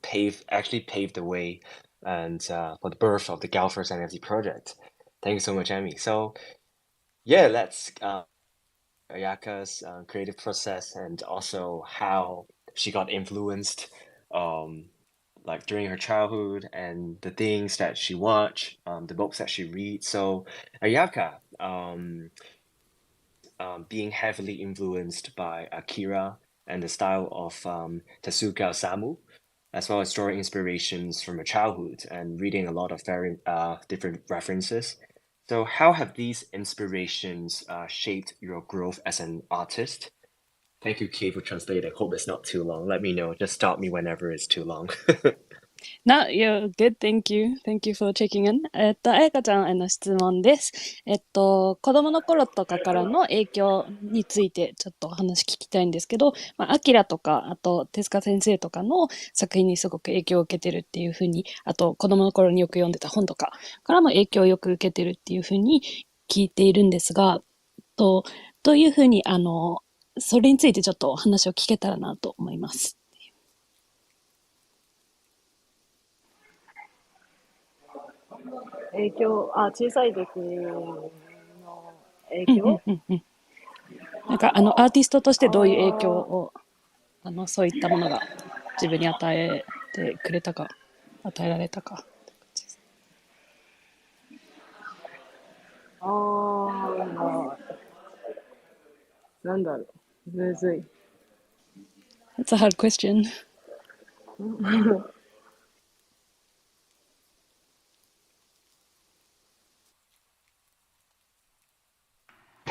[SPEAKER 1] actually paved the way and for the birth of the Galverse NFT project. Thank you so much, Amy. So yeah, let's Ayaka's creative process and also how she got influenced um, like during her childhood and the things that she watched, the books that she reads. So Ayaka, being heavily influenced by Akira and the style of Tezuka Osamu, as well as drawing inspirations from her childhood and reading a lot of very different references. So how have these inspirations shaped your growth as an artist? Thank you, Kay, for translating. Hope it's not too long. Let me know. Just stop me whenever it's too long.
[SPEAKER 4] No, you're good. Thank you. Thank you for checking in. あやかちゃんへの質問です。子供の頃とかからの影響についてちょっとお話聞きたいんですけど、アキラとか、あと手塚先生とかの作品にすごく影響を受けてるっていうふうに、あと子供の頃によく読んでた本とかからも影響をよく受けてるっていうふうに聞いているんですが、どういうふうに、それについてちょっとお話を聞けたらなと思います。
[SPEAKER 5] 影響、小さい時の影響、
[SPEAKER 4] なんかアーティストとしてどういう影響をそういったものが自分に与えてくれたか、与えられたか。
[SPEAKER 5] なんだろう、むずい。
[SPEAKER 4] That's a hard question.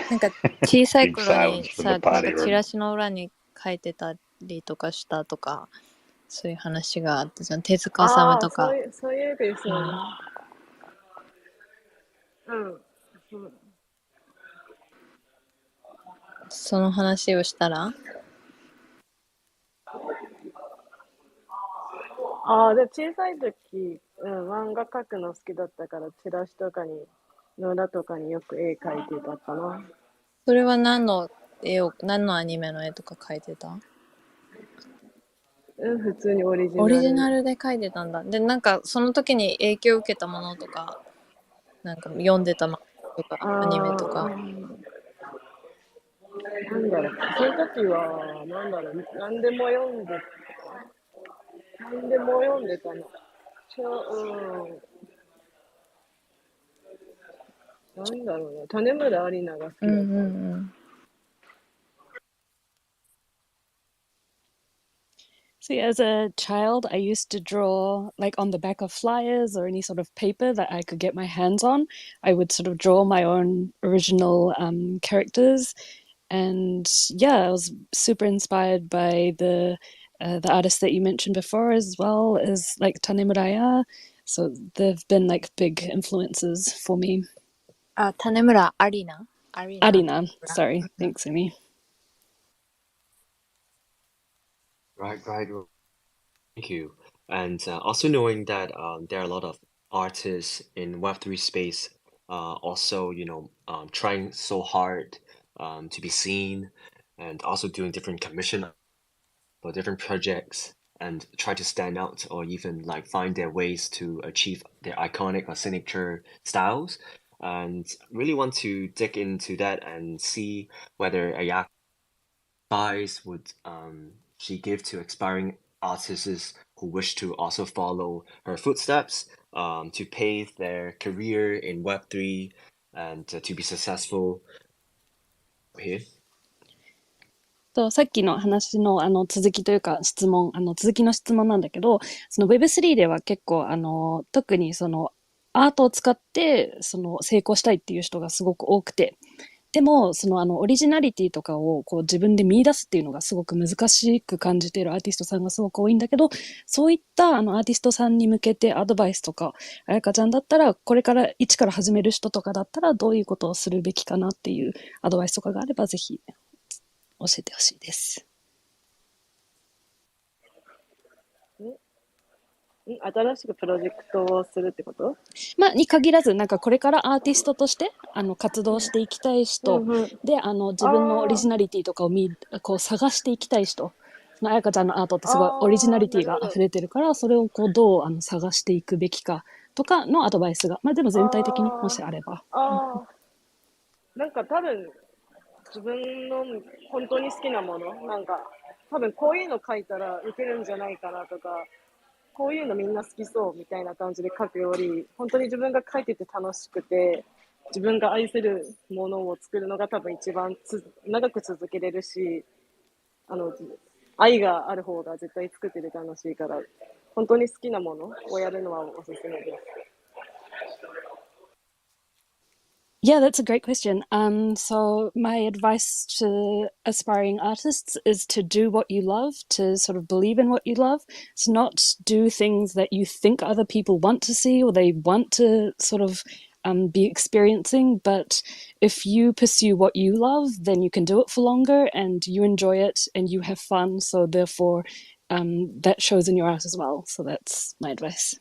[SPEAKER 3] なんか小さい頃にさ、なんかチラシの裏に書いてたりとかしたとか、そういう話があったじゃん。手塚治虫とか。
[SPEAKER 5] そういうですよね。そう。
[SPEAKER 3] その話をしたら
[SPEAKER 5] ああ、で、小さい時、漫画描くの好きだったから、チラシとかに、の裏とかによく絵描いてたかな。
[SPEAKER 3] それは何のアニメの絵とか描いてた？
[SPEAKER 5] 普通にオリジナル。
[SPEAKER 3] オリジナルで描いてたんだ。で、なんかその時に影響を受けたものとか、なんか読んでた漫画とか、アニメとか。
[SPEAKER 5] なんだろう、そういう時は、なんだろう、何でも読んでたの。なんだろうな、種村有奈が好きだった。
[SPEAKER 4] So yeah, as a child, I used to draw like on the back of flyers or any sort of paper that I could get my hands on. I would sort of draw my own original characters, and yeah, I was super inspired by the artists that you mentioned before, as well as like Tanemuraya. So they've been like big influences for me.
[SPEAKER 3] あ、種村アリナ
[SPEAKER 4] Arina, sorry, thanks, Amy.
[SPEAKER 1] Right. Thank you. And also knowing that there are a lot of artists in Web3 space, also, trying so hard to be seen and also doing different commission for different projects and try to stand out or even like find their ways to achieve their iconic or signature styles. And really want to dig into that and see whether Ayaka advice would she give to aspiring artists who wish to also follow her footsteps to pave their career in Web3 and to be successful here?
[SPEAKER 4] さっきの話の続きというか続きの質問なんだけど、その Web3 では結構特にそのアートを使って成功したいっていう人がすごく多くて、でもそのオリジナリティとかをこう自分で見出すっていうのがすごく難しく感じているアーティストさんがすごく多いんだけど、そういったアーティストさんに向けてアドバイスとか、あやかちゃんだったらこれから一から始める人とかだったらどういうことをするべきかなっていうアドバイスとかがあればぜひ教えてほしいです。
[SPEAKER 5] 新しくプロジェクトをするってこと？
[SPEAKER 4] に限らず、なんかこれからアーティストとして活動していきたい人で、自分のオリジナリティとかをこう探していきたい人。あやかちゃんのアートってすごいオリジナリティが溢れてるから、それをこうどう探していくべきかとかのアドバイスが、でも全体的にもしあれば。
[SPEAKER 5] なんか多分自分の本当に好きなもの、なんか多分こういうの書いたらウケるんじゃないかなとか、こういうのみんな好きそうみたいな感じで書くより、本当に自分が書いてて楽しくて、自分が愛せるものを作るのが多分一番長く続けれるし、愛がある方が絶対作ってて楽しいから、本当に好きなものをやるのはおすすめです。
[SPEAKER 4] Yeah, that's a great question. So my advice to aspiring artists is to do what you love, to sort of believe in what you love, to not do things that you think other people want to see or they want to sort of be experiencing. But if you pursue what you love, then you can do it for longer and you enjoy it and you have fun. So therefore, that shows in your art as well. So that's my advice.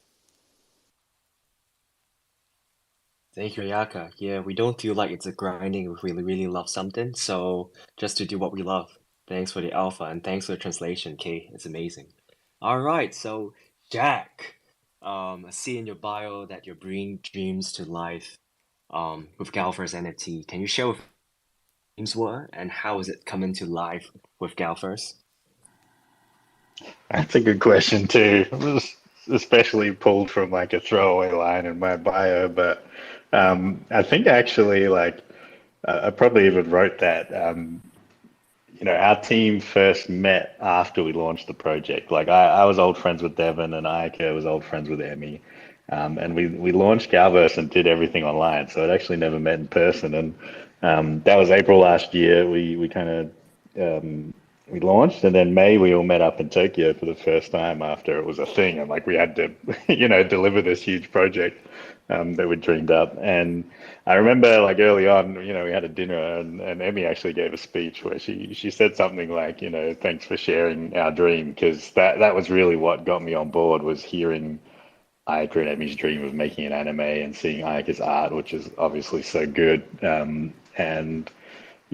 [SPEAKER 1] Thank you, Ayaka. Yeah, we don't feel like it's a grinding if we really love something. So just to do what we love. Thanks for the alpha and thanks for the translation, Kay. It's amazing. All right, so Jack, I see in your bio that you're bringing dreams to life with Galfers NFT. Can you share what dreams were and how is it coming to life with Galfers?
[SPEAKER 6] That's a good question too. It was especially pulled from like a throwaway line in my bio, but I think actually like I probably even wrote that. Our team first met after we launched the project. Like I was old friends with Devin and Ike was old friends with Emmy. And we launched Galverse and did everything online. So it actually never met in person. And that was April last year. We kind of we launched, and then May we all met up in Tokyo for the first time after it was a thing, and like we had to, deliver this huge project that we dreamed up. And I remember like early on, we had a dinner, and Emmy actually gave a speech where she said something like, thanks for sharing our dream, because that was really what got me on board, was hearing Ayaka and Emmy's dream of making an anime and seeing Ayaka's art, which is obviously so good. And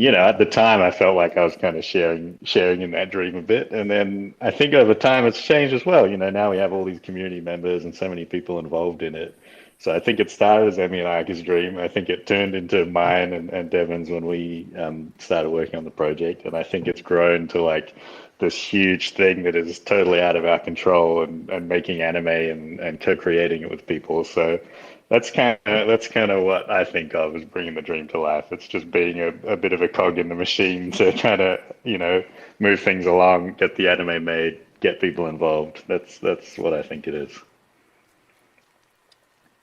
[SPEAKER 6] at the time, I felt like I was kind of sharing in that dream a bit. And then I think over time it's changed as well. Now we have all these community members and so many people involved in it. So I think it started as Emmy and Ike's dream. I think it turned into mine and Devin's when we started working on the project. And I think it's grown to like this huge thing that is totally out of our control, and making anime and co-creating it with people. So that's kind of what I think of as bringing the dream to life. It's just being a bit of a cog in the machine to kind of move things along, get the anime made, get people involved. That's what I think it is.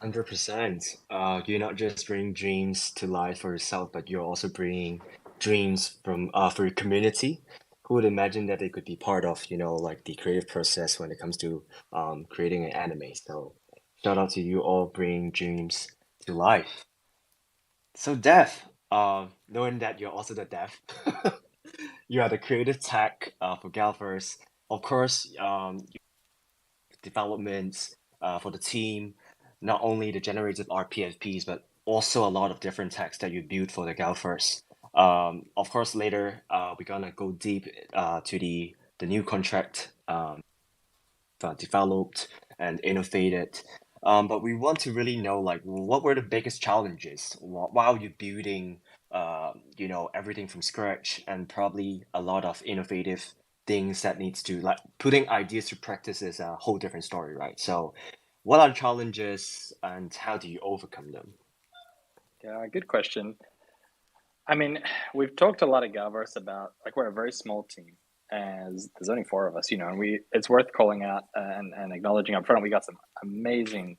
[SPEAKER 1] 100%. You're not just bringing dreams to life for yourself, but you're also bringing dreams from for your community. Who would imagine that they could be part of, like the creative process when it comes to creating an anime? So shout out to you all bringing dreams to life. So Dev, knowing that you're also the Dev, you are the creative tech for Galverse. Of course, developments for the team, not only the generative RPFPs, but also a lot of different techs that you build for the Galverse. Of course, later we're gonna go deep to the new contract developed and innovated. But we want to really know, like, what were the biggest challenges while you're building, everything from scratch, and probably a lot of innovative things that needs to, like, putting ideas to practice is a whole different story, right? So what are the challenges and how do you overcome them?
[SPEAKER 7] Yeah, good question. I mean, we've talked a lot at Galverse about, like, we're a very small team, as there's only 4 of us, and it's worth calling out and acknowledging up front. We got some amazing,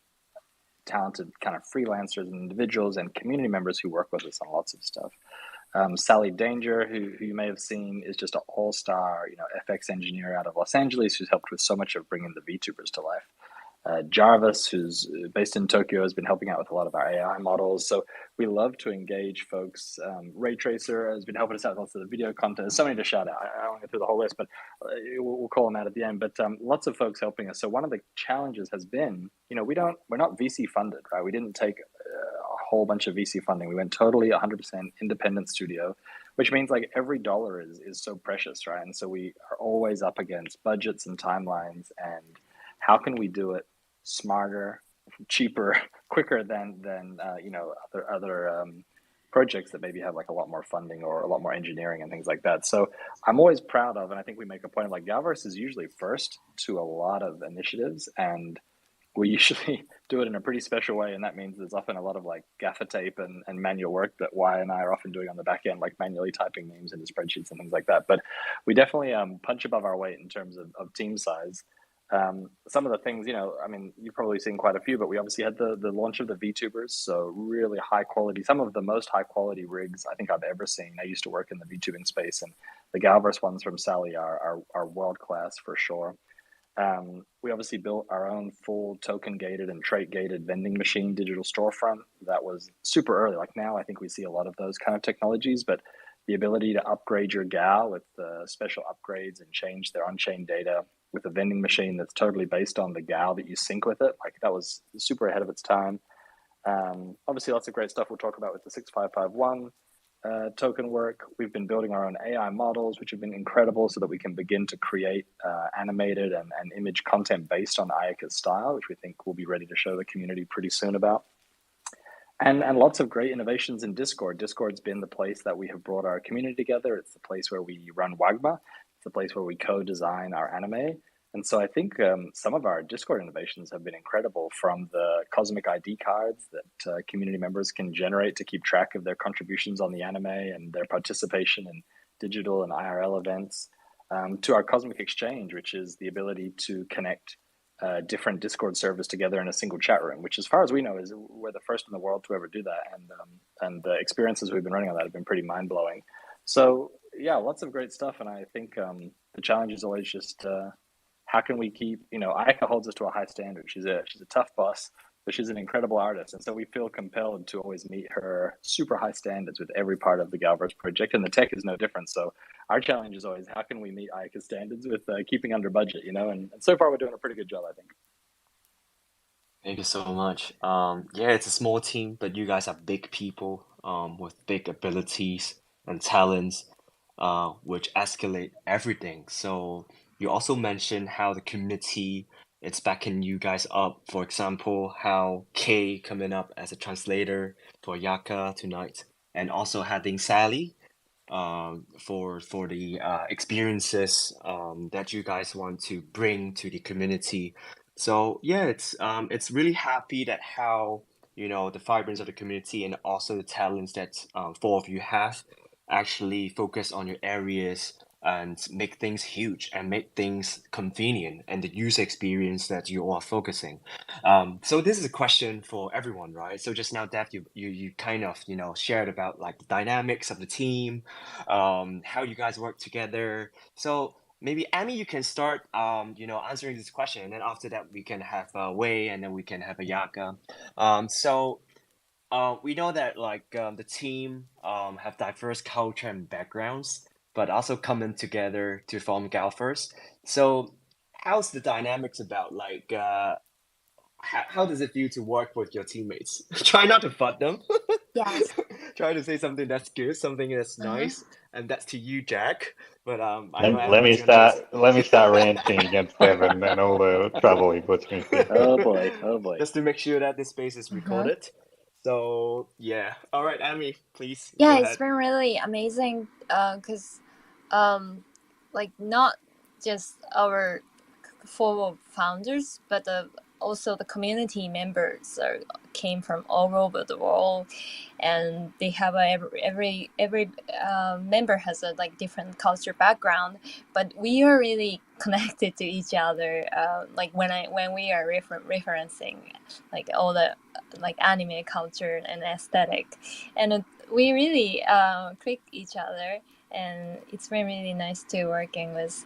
[SPEAKER 7] talented kind of freelancers and individuals and community members who work with us on lots of stuff. Sally Danger, who you may have seen, is just an all-star, FX engineer out of Los Angeles, who's helped with so much of bringing the VTubers to life. Jarvis, who's based in Tokyo, has been helping out with a lot of our AI models. So we love to engage folks. Ray Tracer has been helping us out with lots of the video content. There's so many to shout out. I don't want to go through the whole list, but we'll call them out at the end. But lots of folks helping us. So one of the challenges has been, we're not VC funded, right? We didn't take a whole bunch of VC funding. We went totally 100% independent studio, which means like every dollar is so precious, right? And so we are always up against budgets and timelines, and how can we do it smarter, cheaper, quicker than other projects that maybe have like a lot more funding or a lot more engineering and things like that. So I'm always proud of, and I think we make a point of, like, Galverse is usually first to a lot of initiatives, and we usually do it in a pretty special way, and that means there's often a lot of like gaffer tape and manual work that Y and I are often doing on the back end, like manually typing names into spreadsheets and things like that. But we definitely punch above our weight in terms of team size. Some of the things, you've probably seen quite a few, but we obviously had the launch of the VTubers, so really high quality, some of the most high quality rigs I think I've ever seen. I used to work in the VTubing space, and the Galverse ones from Sally are world class for sure. We obviously built our own full token gated and trait gated vending machine digital storefront. That was super early. Like now I think we see a lot of those kind of technologies, but the ability to upgrade your GAL with special upgrades and change their on-chain data with a vending machine that's totally based on the GAL that you sync with it, like that was super ahead of its time. Obviously lots of great stuff we'll talk about with the 6551 token work. We've been building our own AI models, which have been incredible, so that we can begin to create animated and image content based on Ayaka's style, which we think we'll be ready to show the community pretty soon about. And lots of great innovations in Discord. Discord's been the place that we have brought our community together. It's the place where we run Wagma. It's the place where we co-design our anime. And so I think some of our Discord innovations have been incredible, from the cosmic ID cards that community members can generate to keep track of their contributions on the anime and their participation in digital and IRL events, to our cosmic exchange, which is the ability to connect different Discord servers together in a single chat room, which, as far as we know, is we're the first in the world to ever do that. And the experiences we've been running on that have been pretty mind-blowing. So yeah, lots of great stuff, and I think the challenge is always just how can we keep, Ayaka holds us to a high standard. She's a tough boss, but she's an incredible artist, and so we feel compelled to always meet her super high standards with every part of the Galverse project, and the tech is no different. So our challenge is always how can we meet Ayaka's standards with keeping under budget, and so far we're doing a pretty good job, I think.
[SPEAKER 1] Thank you so much. Yeah, it's a small team, but you guys are big people with big abilities and talents, which escalate everything. So you also mentioned how the community it's backing you guys up. For example, how Kay coming up as a translator for Yaka tonight, and also having Sally for the experiences that you guys want to bring to the community. So yeah, it's really happy that how the vibrance of the community and also the talents that four of you have actually focus on your areas and make things huge and make things convenient and the user experience that you are focusing. So this is a question for everyone, right? So just now, Dev, you kind of shared about like the dynamics of the team, how you guys work together. So maybe Amy, you can start, answering this question, and then after that we can have Wei, and then we can have a Yaka. We know that like the team have diverse culture and backgrounds, but also coming together to form Galfers. So how's the dynamics about like how does it feel to work with your teammates? Try not to fuck them.
[SPEAKER 3] Yes.
[SPEAKER 1] Try to say something that's good, something that's
[SPEAKER 3] Uh-huh.
[SPEAKER 1] nice, and that's to you, Jack. But I know
[SPEAKER 6] Let me
[SPEAKER 1] Emily's gonna listen.
[SPEAKER 6] let me start ranting against Devin and all the trouble he puts me through.
[SPEAKER 7] Oh boy, oh boy.
[SPEAKER 1] Just to make sure that this space is
[SPEAKER 3] Uh-huh.
[SPEAKER 1] recorded. So yeah, all right, Amy, please go
[SPEAKER 3] Yeah,
[SPEAKER 1] ahead.
[SPEAKER 3] it's been really amazing because like not just our four founders, but also the community members came from all over the world, and they have every member has a like different culture background, but we are really connected to each other. Like when we are referencing like all the like anime culture and aesthetic, and we really click each other, and it's been really nice to working with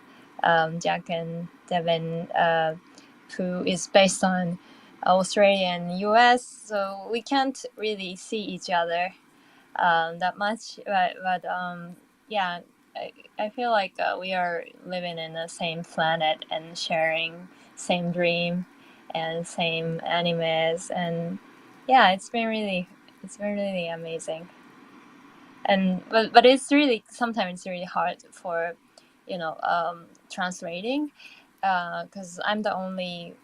[SPEAKER 3] Jack and Devin, who is based on Australia and US, so we can't really see each other that much. But yeah, I feel like we are living in the same planet and sharing same dream and same animes, and yeah, it's been really amazing. And but it's really sometimes it's really hard for translating because I'm the only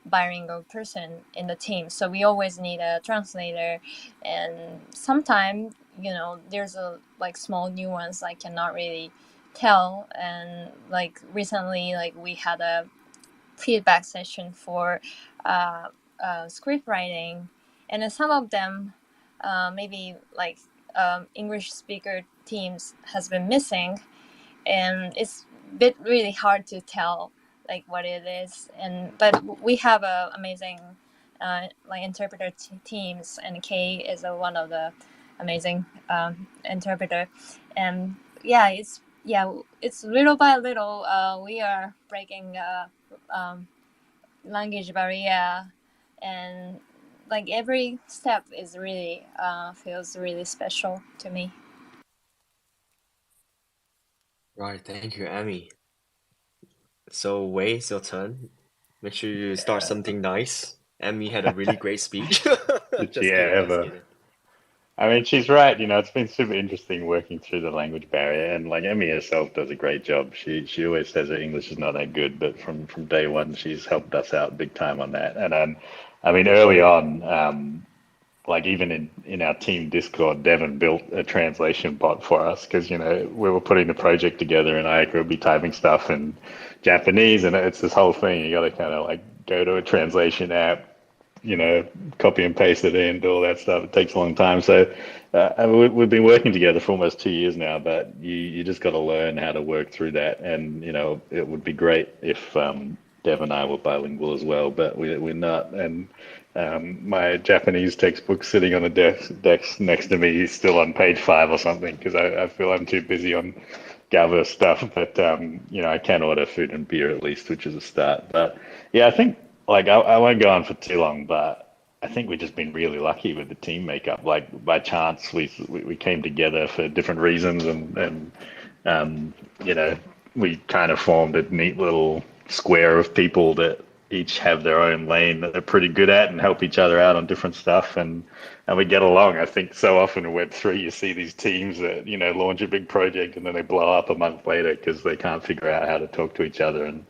[SPEAKER 3] bilingual person in the team, so we always need a translator, and sometimes there's a like small nuance I cannot really tell, and like recently like we had a feedback session for script writing, and then some of them maybe like English speaker teams has been missing, and it's a bit really hard to tell like what it is, and but we have amazing like interpreter teams, and Kay is one of the amazing interpreter, and it's little by little we are breaking language barrier, and like every step is really feels really special to me.
[SPEAKER 1] Right, thank you, Amy. So Wei, it's your turn. Make sure you start something nice. Amy had a really great speech.
[SPEAKER 6] Did she
[SPEAKER 1] Just kidding, just
[SPEAKER 6] ever?
[SPEAKER 1] kidding.
[SPEAKER 6] I mean, she's right. It's been super interesting working through the language barrier, and like Emmy herself does a great job. She always says her English is not that good, but from day one, she's helped us out big time on that. And I mean, early on, like even in our team Discord, Devin built a translation bot for us because we were putting the project together, and I would be typing stuff in Japanese, and it's this whole thing. You got to kind of like go to a translation app, copy and paste it in, do all that stuff. It takes a long time. So we've been working together for almost 2 years now, but you just got to learn how to work through that. And, it would be great if Dev and I were bilingual as well, but we're not. And, My Japanese textbook sitting on the desk next to me is still on page 5 or something because I feel I'm too busy on Galverse stuff. But I can order food and beer at least, which is a start. But yeah, I think I won't go on for too long, but I think we've just been really lucky with the team makeup. Like by chance, we came together for different reasons, and um, you know, we kind of formed a neat little square of people that each have their own lane that they're pretty good at and help each other out on different stuff, and we get along. I think so often in Web3 you see these teams that launch a big project and then they blow up a month later because they can't figure out how to talk to each other and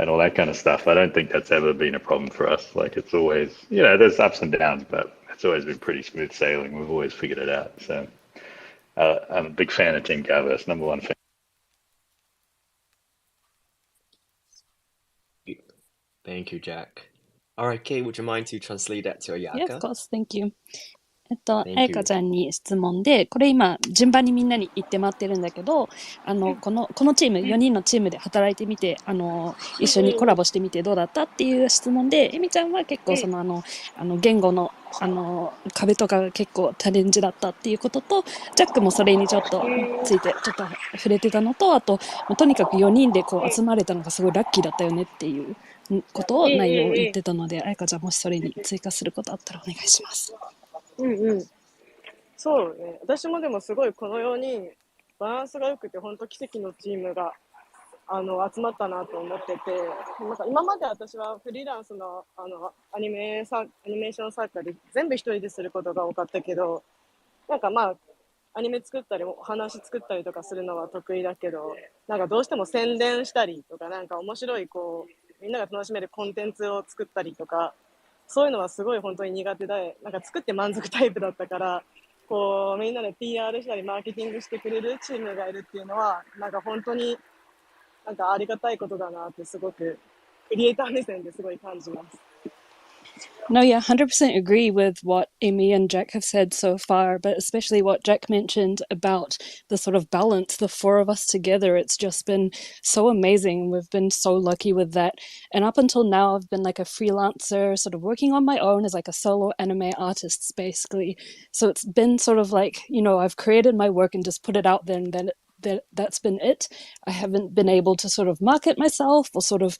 [SPEAKER 6] all that kind of stuff. I don't think that's ever been a problem for us. Like it's always, there's ups and downs, but it's always been pretty smooth sailing. We've always figured it out. So I'm a big fan of Team Galverse, number one fan.
[SPEAKER 1] Thank you, Jack. All right, Kate, would you mind to translate that to
[SPEAKER 4] Yeah, of
[SPEAKER 1] Ayaka?
[SPEAKER 4] course. Thank you.
[SPEAKER 1] Thank
[SPEAKER 4] 彩香
[SPEAKER 1] you.
[SPEAKER 4] ちゃんに質問で、これ今、順番にみんなに言ってもらってるんだけど、このチーム、4人のチームで働いてみて、一緒にコラボしてみてどうだったっていう質問で、エミちゃんは結構言語の、壁とかが結構チャレンジだったっていうことと、ジャックもそれにちょっとついてちょっと触れてたのと、あと、とにかく4人でこう集まれたのがすごいラッキーだったよねっていうことを内容を言ってたので、彩香ちゃんもしそれに追加することあったらお願いします。
[SPEAKER 5] そうね。私もでもすごいこのようにバランスが良くて本当奇跡のチームが集まったなと思ってて、なんか今まで私はフリーランスのアニメーション作家で全部一人ですることが多かったけど、なんかアニメ作ったりお話作ったりとかするのは得意だけど、なんかどうしても宣伝したりとか、なんか面白いみんなが楽しめるコンテンツを作ったりとか、そういうのはすごい本当に苦手で、なんか作って満足タイプだったから、みんなで PR したりマーケティングしてくれるチームがいるっていうのは、なんか本当になんかありがたいことだなってすごくクリエイター目線ですごい感じます。
[SPEAKER 4] No, yeah, 100% agree with what Amy and Jack have said so far, but especially what Jack mentioned about the sort of balance, the four of us together. It's just been so amazing. We've been so lucky with that. And up until now, I've been like a freelancer, sort of working on my own as like a solo anime artist, basically. So it's been sort of like, I've created my work and just put it out there, and then that's been it. I haven't been able to sort of market myself or sort of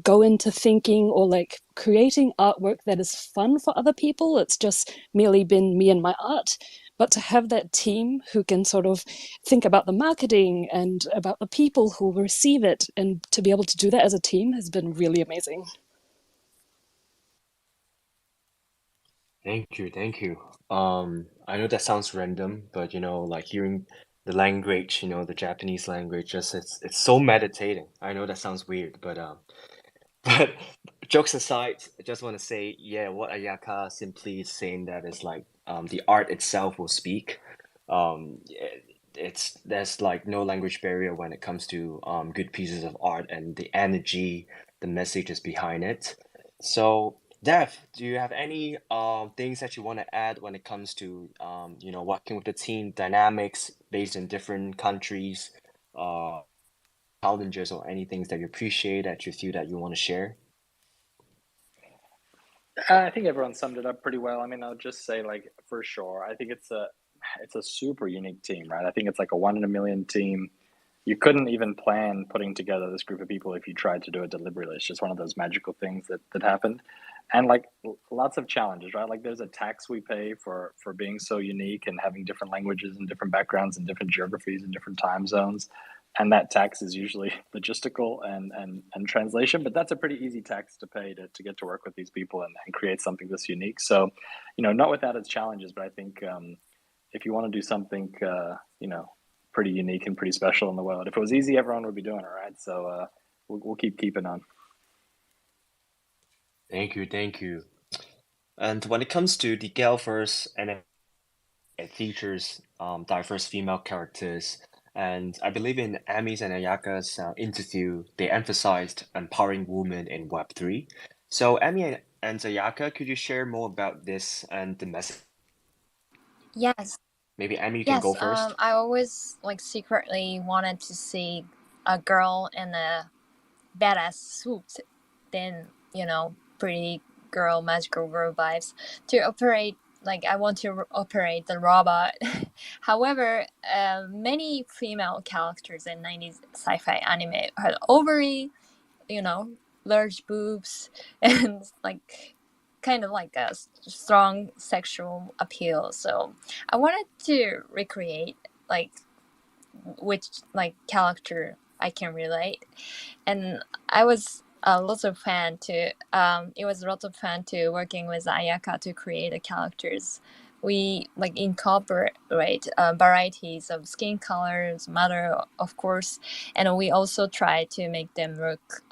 [SPEAKER 4] go into thinking or like creating artwork that is fun for other people. It's just merely been me and my art. But to have that team who can sort of think about the marketing and about the people who will receive it, and to be able to do that as a team has been really amazing.
[SPEAKER 1] Thank you. I know that sounds random, but like hearing the language, the Japanese language, just it's so meditating. I know that sounds weird, but but jokes aside, I just want to say, yeah, what Ayaka simply is saying that is like the art itself will speak. There's like no language barrier when it comes to good pieces of art and the energy, the messages behind it. So, Dev, do you have any things that you want to add when it comes to working with the team dynamics based in different countries, challenges, or anything that you appreciate that you feel that you want to share?
[SPEAKER 7] I think everyone summed it up pretty well. I mean, I'll just say, like, for sure, I think it's a super unique team, right? I think it's like a 1 in a million team. You couldn't even plan putting together this group of people if you tried to do it deliberately. It's just one of those magical things that happened. And like lots of challenges, right? Like there's a tax we pay for being so unique and having different languages and different backgrounds and different geographies and different time zones. And that tax is usually logistical and translation, but that's a pretty easy tax to pay to get to work with these people and create something this unique. So, not without its challenges, but I think if you want to do something, pretty unique and pretty special in the world, if it was easy, everyone would be doing it, right? So we'll keeping on.
[SPEAKER 1] Thank you. And when it comes to the Galverse, and it features diverse female characters, and I believe in Ami's and Ayaka's interview, they emphasized empowering women in Web3. So Ami and Ayaka, could you share more about this and the message?
[SPEAKER 3] Yes.
[SPEAKER 1] Maybe Ami, you can go first.
[SPEAKER 3] I always secretly wanted to see a girl in a badass suit, then pretty girl, magical girl vibes to operate. Like I want to operate the robot. However, many female characters in 90s sci-fi anime had ovary, large boobs, and like kind of like a strong sexual appeal. So I wanted to recreate like which like character I can relate, and I was a lot of fan to it was a lot of fun to working with Ayaka to create the characters. We like incorporate varieties of skin colors, matter of course, and we also try to make them look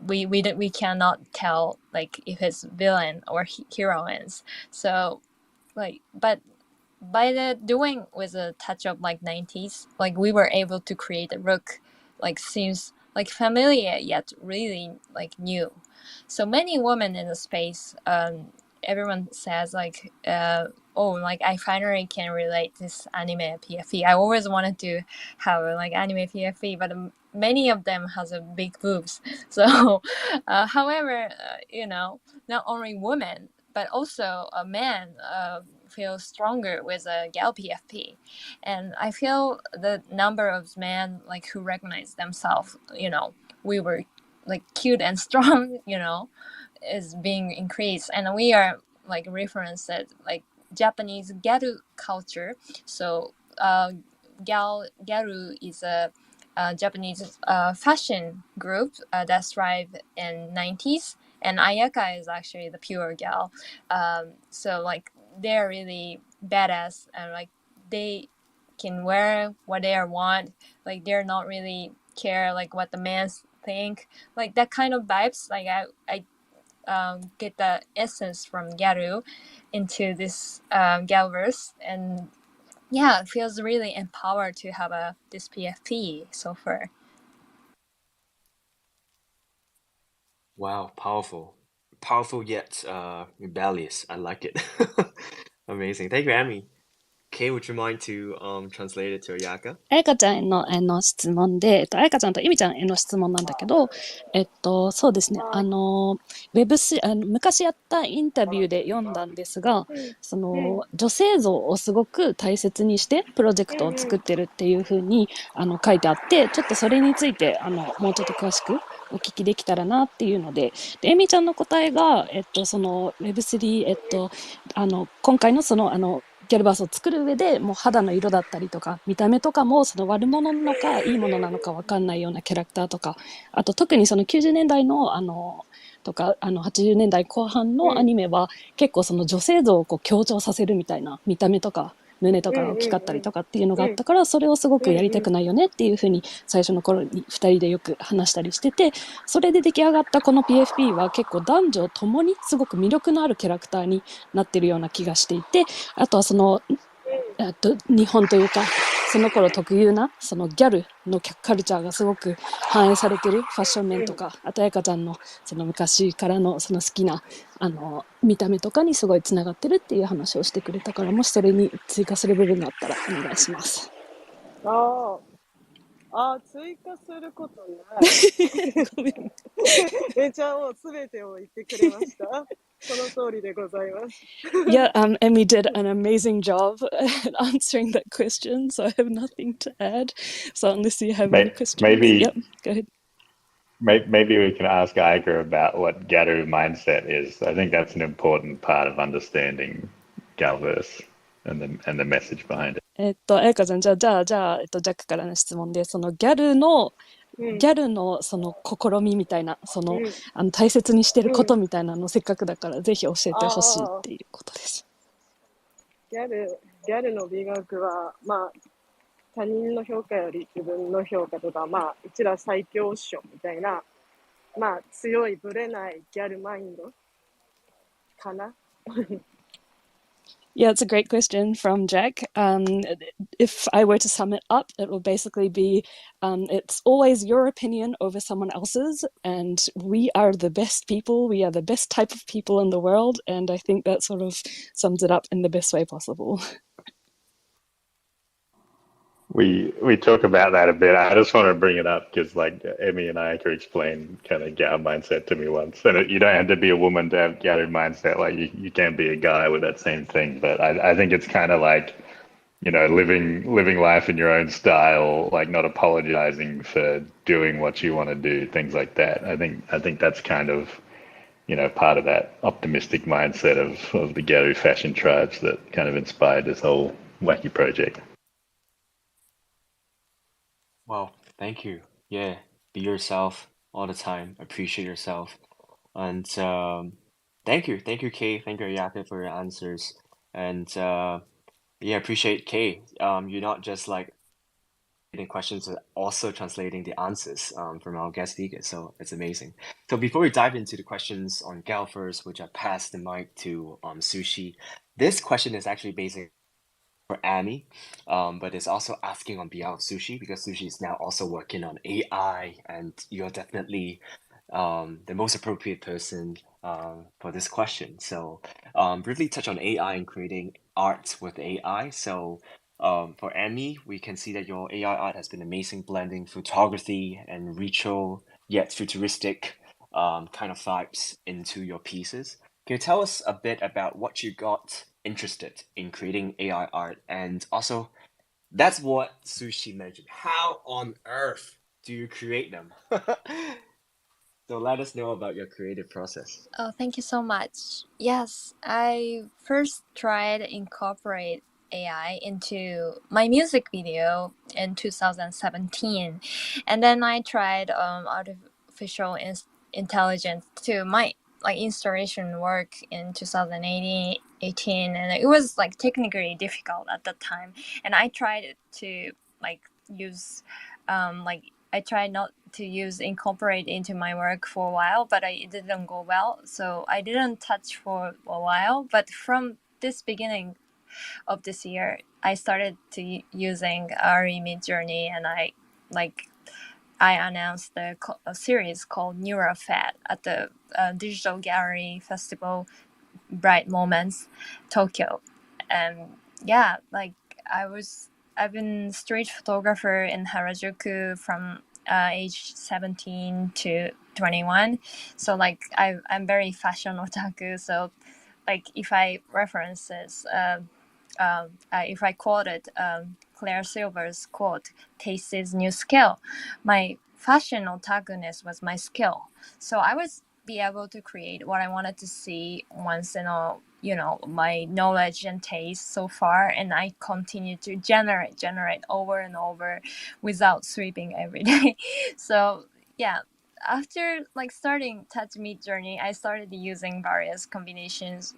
[SPEAKER 3] we cannot tell like if it's villain or heroines. So like but by the doing with a touch of like 90s, like we were able to create a look like seems like familiar yet really like new. So many women in the space, everyone says like oh, like I finally can relate this anime PFE. I always wanted to have like anime PFE, but many of them has a big boobs. So however, not only women but also a man feel stronger with a gal PFP, and I feel the number of men like who recognize themselves, we were like cute and strong, is being increased, and we are like referenced like Japanese garu culture. So garu is a Japanese fashion group that thrived in 90s, and Ayaka is actually the pure gal. So like they're really badass, and like they can wear what they want. Like they're not really care like what the men think. Like that kind of vibes. Like I get the essence from Garu into this Galverse, and yeah, it feels really empowered to have this PFP so far.
[SPEAKER 1] Wow, powerful yet rebellious. I like it. Amazing. Thank you, Amy. Kay, would you mind to translate it to Ayaka?
[SPEAKER 4] あやかちゃんへの、質問で、あやかちゃんとゆみちゃんへの質問なんだけど、そうですね、昔やったインタビューで読んだんですが、その、女性像をすごく大切にして、プロジェクトを作ってるっていう風に、書いてあって、ちょっとそれについて、もうちょっと詳しくお聞きできたらなっていうので、で、エミちゃんの答えが、その Web3、今回のその、ギャルバースを作る上でもう肌の色だったりとか見た目とかもその悪者なのかいいものなのか分かんないようなキャラクターとか、あと特にその90年代のとか80年代後半のアニメは結構その女性像をこう強調させるみたいな、見た目とか胸とかが大きかったりとかっていうのがあったから、それをすごくやりたくないよねっていうふうに最初の頃に2人でよく話したりしてて、それで出来上がったこの PFP は結構男女ともにすごく魅力のあるキャラクターになってるような気がしていて、あとはその日本というかその頃特有なそのギャルのカルチャーがすごく反映されてるファッション面とか、あとやかちゃんのその昔からのその好きな見た目とかにすごいつながってるっていう話をしてくれたから、もしそれに追加する部分があったらお願いします。
[SPEAKER 5] 追加することないごめんめちゃもう全てを言ってくれましたその通りでございます。
[SPEAKER 4] Yeah, Emmy did an amazing job at answering that question, so I have nothing to add. So unless you have any questions, yep, go ahead.
[SPEAKER 6] Maybe we can ask Iger about what Garu mindset is. I think that's an important part of understanding Galverse and the message behind it.
[SPEAKER 4] あやかちゃん、じゃあ、ジャックからの質問で、そのギャルのその試みみたいな、その、大切にしてることみたいなのをせっかくだからぜひ教えてほしいっていうことです。
[SPEAKER 5] ギャルの美学は、まあ、他人の評価より自分の評価とか、まあ、うちら最強っしょみたいな、まあ、強いぶれないギャルマインドかな
[SPEAKER 4] Yeah, it's a great question from Jack. If I were to sum it up, it will basically be, it's always your opinion over someone else's, and we are the best people, we are the best type of people in the world, and I think that sort of sums it up in the best way possible.
[SPEAKER 6] We talk about that a bit. I just want to bring it up because like Emmy and Ayaka explained kind of Gao mindset to me once. And you don't have to be a woman to have Gao mindset. Like you can be a guy with that same thing. But I think it's kind of like, living life in your own style, like not apologizing for doing what you want to do, things like that. I think that's kind of, part of that optimistic mindset of the Garo fashion tribes that kind of inspired this whole wacky project.
[SPEAKER 1] Well, thank you. Yeah, be yourself all the time. Appreciate yourself. And thank you. Thank you, Kay. Thank you, Ayaka, for your answers. And yeah, appreciate Kay. You're not just like the questions, but also translating the answers from our guest speakers. So it's amazing. So before we dive into the questions on Gal first, which I pass the mic to Sushi, this question is actually basic for Annie, but it's also asking on behalf of Sushi because Sushi is now also working on AI, and you're definitely the most appropriate person for this question. So, briefly touch on AI and creating art with AI. So, for Annie, we can see that your AI art has been amazing, blending photography and ritual yet futuristic kind of vibes into your pieces. Can you tell us a bit about what you got interested in creating AI art? And also, that's what Sushi mentioned. How on earth do you create them? So let us know about your creative process.
[SPEAKER 3] Oh, thank you so much. Yes, I first tried to incorporate AI into my music video in 2017, and then I tried artificial intelligence to my like installation work in 2018, and it was like technically difficult at that time, and I tried to like use like I tried not to use incorporate into my work for a while, but it didn't go well. So I didn't touch for a while. But from this beginning of this year, I started to using RE Midjourney, and I announced a series called NeuroFat at the Digital Gallery Festival Bright Moments, Tokyo. And yeah, like I've been street photographer in Harajuku from age 17 to 21. So like I'm very fashion otaku. So like if I references, if I quoted Claire Silver's quote, "Taste is new skill," my fashion otakuness was my skill. So I was be able to create what I wanted to see once in a my knowledge and taste so far, and I continue to generate over and over without sleeping every day. So yeah, after like starting touch meet journey, I started using various combinations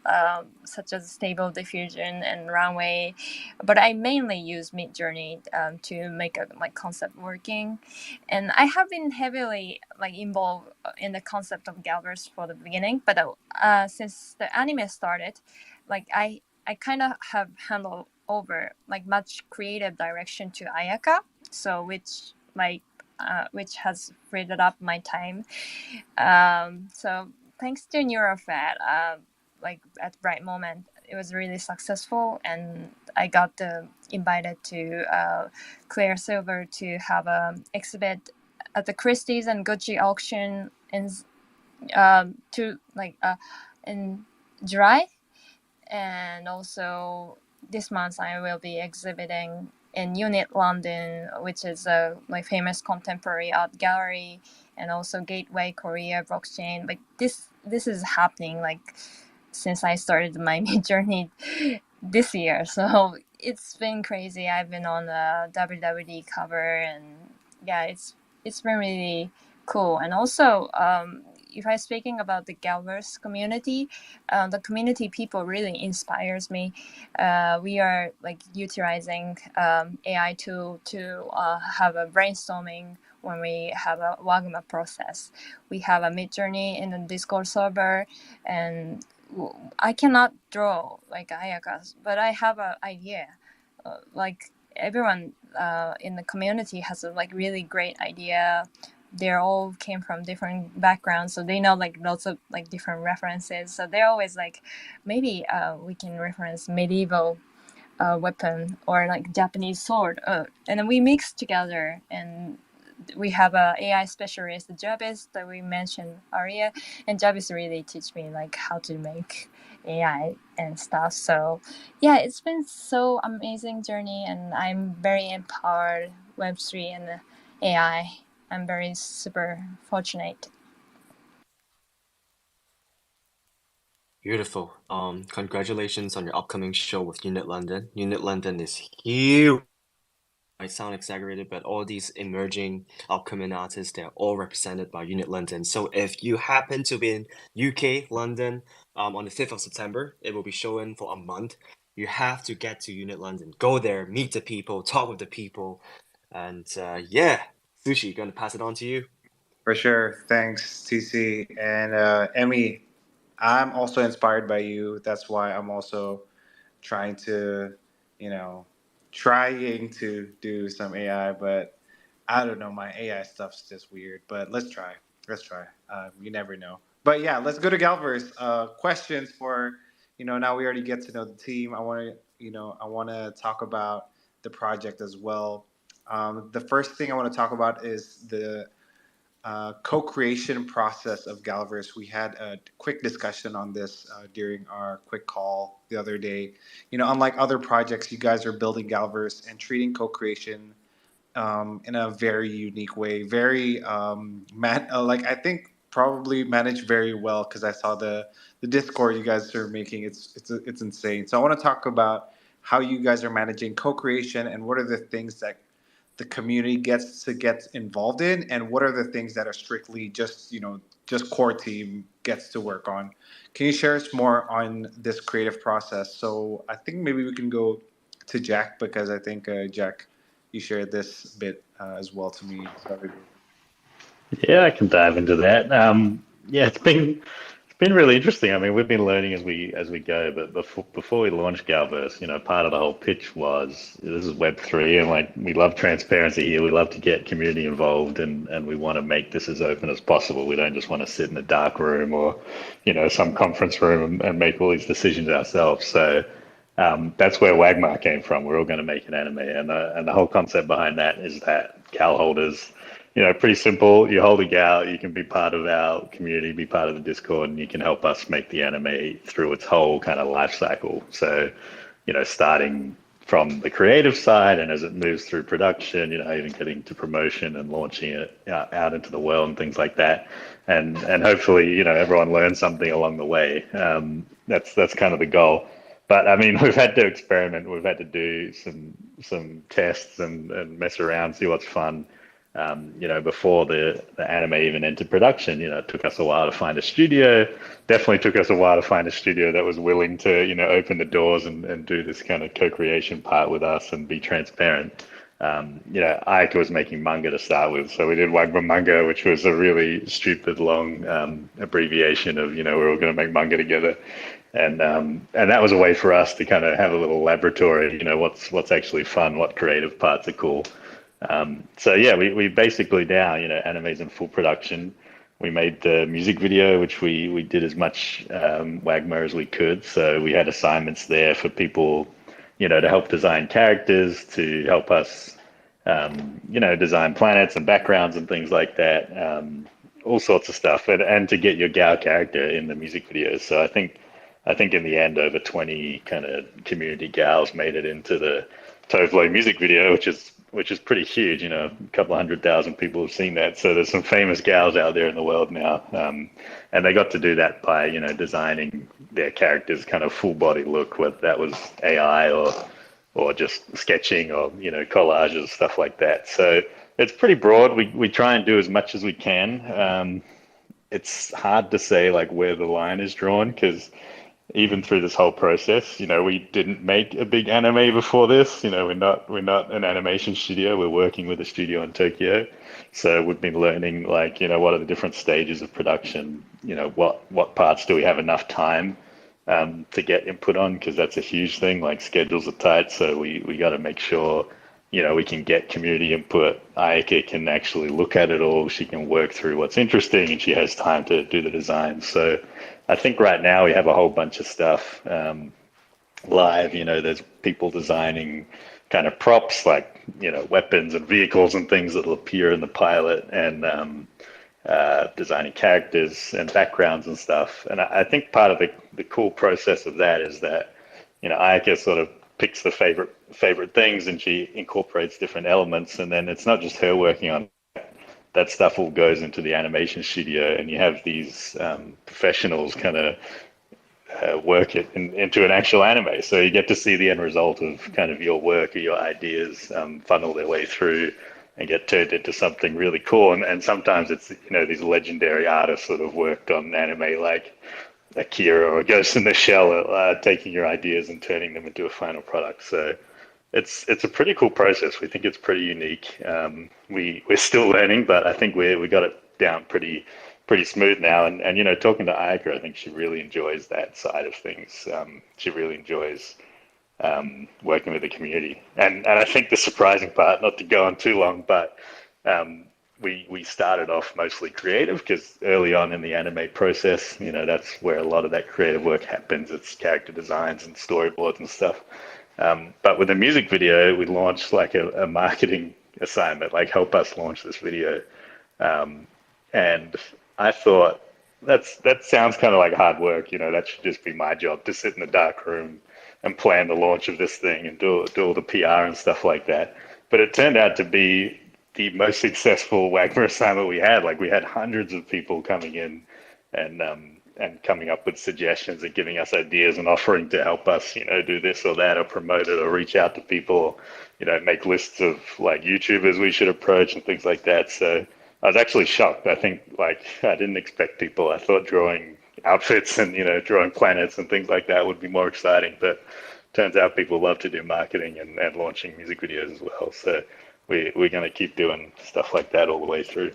[SPEAKER 3] such as stable diffusion and runway, but I mainly use mid journey to make my concept working. And I have been heavily like involved in the concept of Galverse for the beginning, but since the anime started, like I kind of have handled over like much creative direction to Ayaka, so which has freed up my time. So thanks to NeuroFat, like at Bright Moment, it was really successful, and I got invited to Claire Silver to have a exhibit at the Christie's and Gucci auction in July, and also this month I will be exhibiting in Unit London, which is my famous contemporary art gallery, and also Gateway Korea blockchain. Like this is happening like since I started my journey this year, so it's been crazy. I've been on the WWD cover, and yeah, it's been really cool. And also if I'm speaking about the Galverse community, the community people really inspires me. We are like utilizing AI tool to have a brainstorming when we have a Wagma process. We have a Midjourney in the Discord server, and I cannot draw like Ayaka, but I have an idea. Like everyone in the community has a like really great idea. They all came from different backgrounds, so they know like lots of like different references. So they're always like, maybe we can reference medieval weapon or like Japanese sword, and then we mix together, and we have a AI specialist, Jarvis, that we mentioned earlier, and Jarvis really teach me like how to make AI and stuff. So yeah, it's been so amazing journey, and I'm very empowered Web3 and AI. I'm very super fortunate.
[SPEAKER 1] Beautiful. Congratulations on your upcoming show with Unit London. Unit London is huge. I sound exaggerated, but all these emerging upcoming artists, they're all represented by Unit London. So if you happen to be in UK, London, on the 5th of September, it will be showing for a month. You have to get to Unit London. Go there, meet the people, talk with the people. And yeah, Sushi, gonna pass it on to you.
[SPEAKER 2] For sure. Thanks, TC. And Emmy, I'm also inspired by you. That's why I'm also trying to, trying to do some AI, but I don't know. My AI stuff's just weird, but let's try. Let's try. You never know. But yeah, let's go to Galver's. Questions for, now we already get to know the team. I want to talk about the project as well. The first thing I want to talk about is the co-creation process of Galverse. We had a quick discussion on this during our quick call the other day. Unlike other projects, you guys are building Galverse and treating co-creation in a very unique way. Very I think probably managed very well, because I saw the Discord you guys are making. It's insane. So I want to talk about how you guys are managing co-creation, and what are the things that the community gets to get involved in, and what are the things that are strictly just core team gets to work on. Can you share us more on this creative process? So I think maybe we can go to Jack, because I think Jack, you shared this bit as well to me.
[SPEAKER 6] Yeah, I can dive into that. Yeah, it's been really interesting. I mean, we've been learning as we go, but before we launched Galverse, part of the whole pitch was this is Web3, and like we love transparency here. We love to get community involved, and we want to make this as open as possible. We don't just want to sit in a dark room or, some conference room and make all these decisions ourselves. So that's where Wagmar came from. We're all going to make an anime, and the whole concept behind that is that gal holders, pretty simple. You hold a gal, you can be part of our community, be part of the Discord, and you can help us make the anime through its whole kind of life cycle. So, starting from the creative side, and as it moves through production, even getting to promotion and launching it out into the world and things like that. And hopefully, everyone learns something along the way. That's kind of the goal. But I mean, we've had to experiment. We've had to do some tests and mess around, see what's fun. Before the anime even entered production, it took us a while to find a studio. Definitely took us a while to find a studio that was willing to, open the doors and do this kind of co-creation part with us and be transparent. Ayaka was making manga to start with, so we did Wagma Manga, which was a really stupid long abbreviation of, we're all going to make manga together. And that was a way for us to kind of have a little laboratory, what's actually fun, what creative parts are cool. So yeah, we basically now, anime's in full production. We made the music video, which we did as much Wagma as we could. So we had assignments there for people, to help design characters, to help us, design planets and backgrounds and things like that. All sorts of stuff, and to get your gal character in the music videos. So I think in the end, over 20 kind of community gals made it into the Tovlo music video, which is pretty huge. A couple 100,000 people have seen that. So there's some famous gals out there in the world now, and they got to do that by designing their characters kind of full body look, whether that was AI or just sketching or collages, stuff like that. So it's pretty broad. We try and do as much as we can. It's hard to say like where the line is drawn, because even through this whole process, we didn't make a big anime before this. We're not an animation studio. We're working with a studio in Tokyo. So we've been learning like, what are the different stages of production? What parts do we have enough time to get input on? Because that's a huge thing. Like schedules are tight. So we got to make sure, we can get community input. Ayaka can actually look at it all. She can work through what's interesting, and she has time to do the design. So I think right now we have a whole bunch of stuff live. There's people designing kind of props like, weapons and vehicles and things that'll appear in the pilot, and designing characters and backgrounds and stuff. And I think part of the cool process of that is that, Ayaka sort of picks the favorite things, and she incorporates different elements, and then it's not just her working on that stuff. All goes into the animation studio, and you have these professionals kind of work it into an actual anime. So you get to see the end result of kind of your work or your ideas funnel their way through and get turned into something really cool. And sometimes it's, these legendary artists that have worked on anime like Akira or Ghost in the Shell, taking your ideas and turning them into a final product. So it's a pretty cool process. We think it's pretty unique. We're still learning, but I think we got it down pretty smooth now. And talking to Ayaka, I think she really enjoys that side of things. She really enjoys working with the community. And I think the surprising part, not to go on too long, but we started off mostly creative, because early on in the anime process, that's where a lot of that creative work happens. It's character designs and storyboards and stuff. But with the music video, we launched like a marketing assignment, like help us launch this video. And I thought that sounds kind of like hard work. That should just be my job, to sit in the dark room and plan the launch of this thing and do all the PR and stuff like that. But it turned out to be the most successful Wagner assignment we had. Like, we had hundreds of people coming in and coming up with suggestions and giving us ideas and offering to help us, do this or that, or promote it, or reach out to people, make lists of like YouTubers we should approach and things like that. So I was actually shocked. I think, like, I didn't expect people. I thought drawing outfits and, drawing planets and things like that would be more exciting. But turns out people love to do marketing and launching music videos as well. So we're going to keep doing stuff like that all the way through.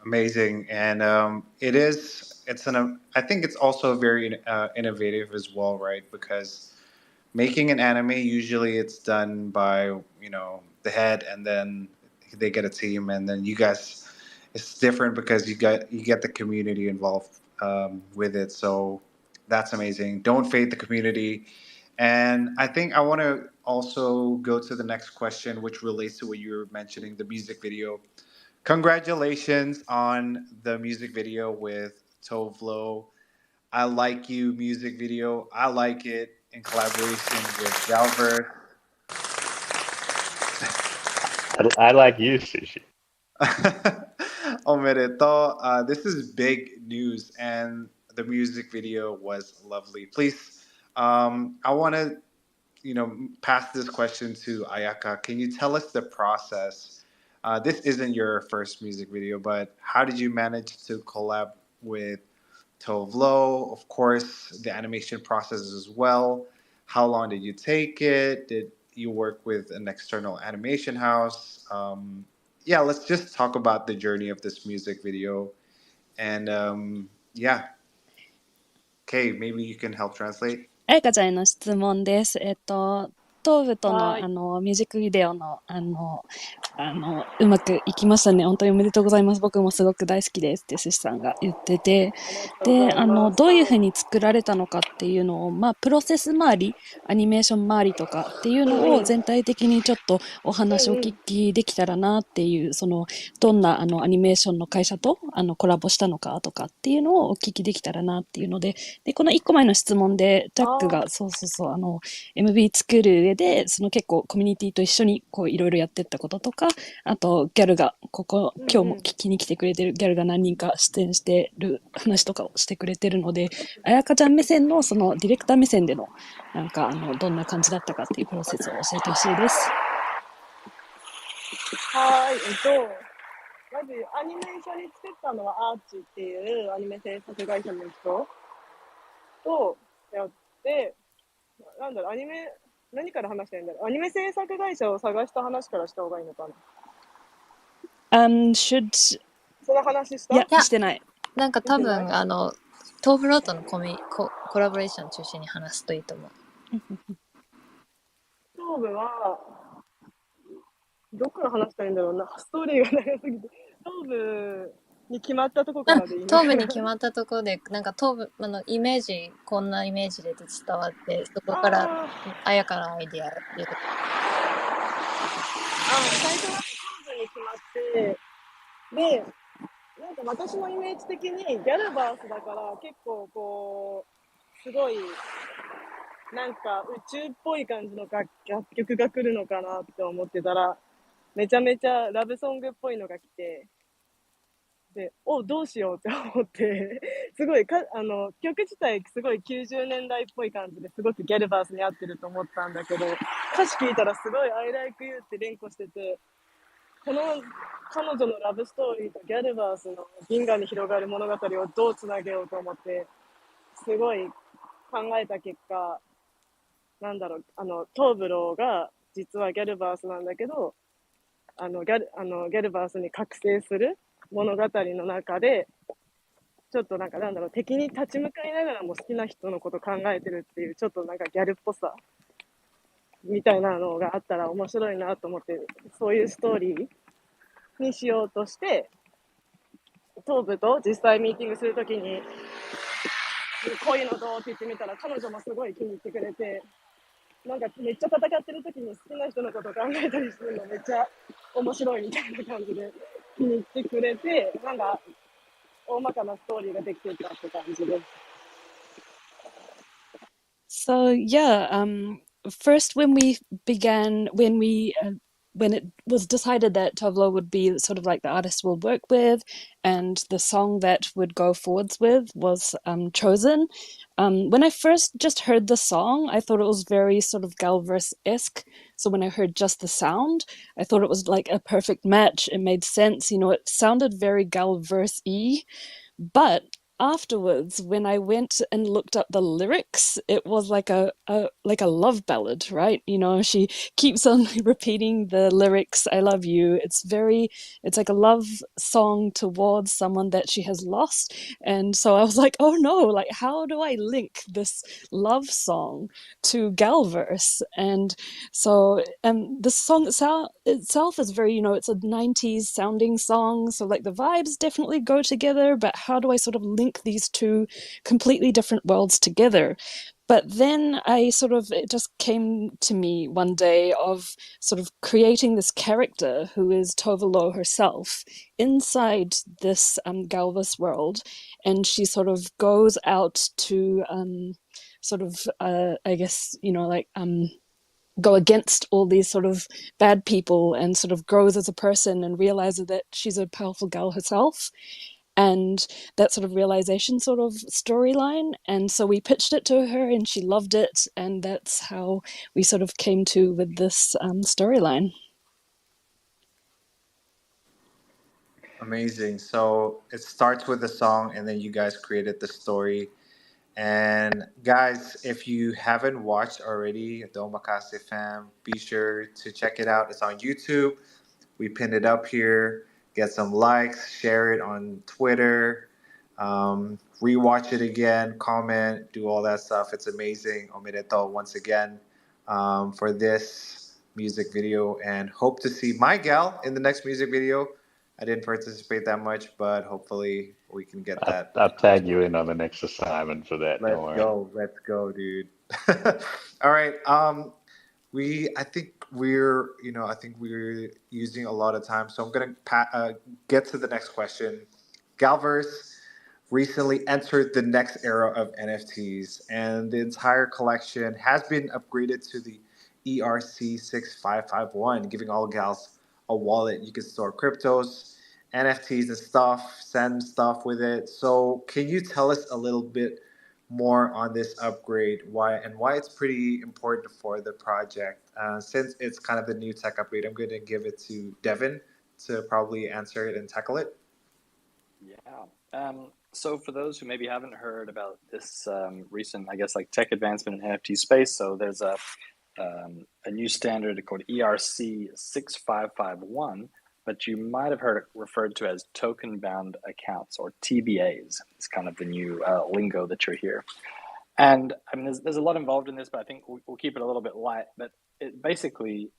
[SPEAKER 2] Amazing. And I think it's also very innovative as well, right? Because making an anime, usually it's done by, the head, and then they get a team, and then you guys, it's different because you get the community involved with it. So that's amazing. Don't fade the community. And I think I want to also go to the next question, which relates to what you were mentioning, the music video. Congratulations on the music video with Tovlo. I Like You music video. I like it in collaboration with Galver.
[SPEAKER 6] I like you, Sushi.
[SPEAKER 2] Omedeto. This is big news, and the music video was lovely. Please, I want to, pass this question to Ayaka. Can you tell us the process? This isn't your first music video, but how did you manage to collab with Tovlo? Of course, the animation process as well. How long did you take it? Did you work with an external animation house? Yeah, let's just talk about the journey of this music video. And yeah, Kay, maybe you can help translate.
[SPEAKER 4] あやかちゃんへの質問です。東部との
[SPEAKER 5] はい。
[SPEAKER 4] ミュージックビデオのうまくいきましたね。本当におめでとうございます。僕もすごく大好きですって寿司さんが言ってて、で、どういうふうに作られたのかっていうのを、プロセス周り、アニメーション周りとかっていうのを全体的にちょっとお話をお聞きできたらなっていう、どんなアニメーションの会社とコラボしたのかとかっていうのをお聞きできたらなっていうので、この1個前の質問で、ジャックが、MV 作る上で、結構コミュニティと一緒にいろいろやってったこととか、あとギャルが今日も聞きに来てくれてるギャルが何人か出演してる話とかをしてくれてるので、あやかちゃん目線のディレクター目線でのどんな感じだったかっていうプロセスを教えてほしいです。
[SPEAKER 5] はい。まずアニメーションに作ったのはアーチっていうアニメ制作会社の人とやって、何から話したらいいんだろう。アニメ制作会社を探した話からした方がいいのかな。その話した？
[SPEAKER 4] いや、してない。
[SPEAKER 3] なんか多分トーフローとのコラボレーション中心に話すといいと思う。
[SPEAKER 5] トーブはどっから話したらいいんだろうな。ストーリーが長すぎて。トーブに決まったとこからでいいのかな。
[SPEAKER 3] 頭部に決まったところで、なんか頭部、イメージ、こんなイメージで伝わって、そこから、綾香のアイディア入れて。
[SPEAKER 5] 最初は頭部に決まって、で、なんか私のイメージ的にギャルバースだから結構こう、すごい、なんか宇宙っぽい感じの楽曲が来るのかなって思ってたら、めちゃめちゃラブソングっぽいのが来て、で、どうしようって思って、すごい曲自体すごい90年代っぽい感じですごくギャルバースに合ってると思ったんだけど、歌詞聞いたらすごい I like you って連呼してて、この彼女のラブストーリーとギャルバースの銀河に広がる物語をどうつなげようと思って、すごい考えた結果、なんだろう、トーブローが実はギャルバースなんだけど、ギャルバースに覚醒する物語の中で、ちょっとなんだろう、敵に立ち向かいながらも好きな人のこと考えてるっていう、ちょっとなんかギャルっぽさみたいなのがあったら面白いなと思って、そういうストーリーにしようとして、頭部と実際ミーティングするときに、こういうのどうって言ってみたら、彼女もすごい気に入ってくれて、なんかめっちゃ戦ってるときに好きな人のことを考えたりするのめっちゃ面白いみたいな感じで気に入ってくれて、なんか大まかなストーリーができてたって感じです。
[SPEAKER 4] So yeah, first when it was decided that Tovlo would be sort of like the artist we'll work with, and the song that would go forwards with was chosen. When I first just heard the song, I thought it was very sort of Galverse-esque. So when I heard just the sound, I thought it was like a perfect match. It made sense, it sounded very Galverse-y. But afterwards, when I went and looked up the lyrics, it was like a love ballad, right? She keeps on repeating the lyrics, I love you. It's like a love song towards someone that she has lost. And so I was like, oh no, like how do I link this love song to Galverse? And so the song itself is very, it's a 90s sounding song. So like the vibes definitely go together, but how do I sort of link these two completely different worlds together? But then it just came to me one day of sort of creating this character who is Tovalo herself inside this Galvus world. And she sort of goes out to go against all these sort of bad people and sort of grows as a person and realizes that she's a powerful girl herself. And that sort of realization sort of storyline. And so we pitched it to her and she loved it. And that's how we sort of came to with this storyline.
[SPEAKER 2] Amazing. So it starts with the song and then you guys created the story. And guys, if you haven't watched already, the OMAKASE fam, be sure to check it out. It's on YouTube. We pinned it up here. Get some likes, share it on Twitter, rewatch it again, comment, do all that stuff. It's amazing. Omedeto once again for this music video, and hope to see my gal in the next music video. I didn't participate that much, but hopefully we can get that.
[SPEAKER 6] I'll tag you in on the next assignment for that.
[SPEAKER 2] Let's go, dude. All right. I think we're using a lot of time, so I'm gonna get to the next question. Galverse recently entered the next era of NFTs, and the entire collection has been upgraded to the ERC 6551, giving all gals a wallet. You can store cryptos, NFTs, and stuff, send stuff with it. So, can you tell us a little bit more on this upgrade, why it's pretty important for the project? Since it's kind of the new tech upgrade, I'm going to give it to Devin to probably answer it and tackle it.
[SPEAKER 7] Yeah. So for those who maybe haven't heard about this recent, I guess, like tech advancement in NFT space, so there's a new standard called ERC 6551, but you might have heard it referred to as token-bound accounts, or TBAs. It's kind of the new lingo that you're here. And I mean, there's a lot involved in this, but I think we'll keep it a little bit light. But basically,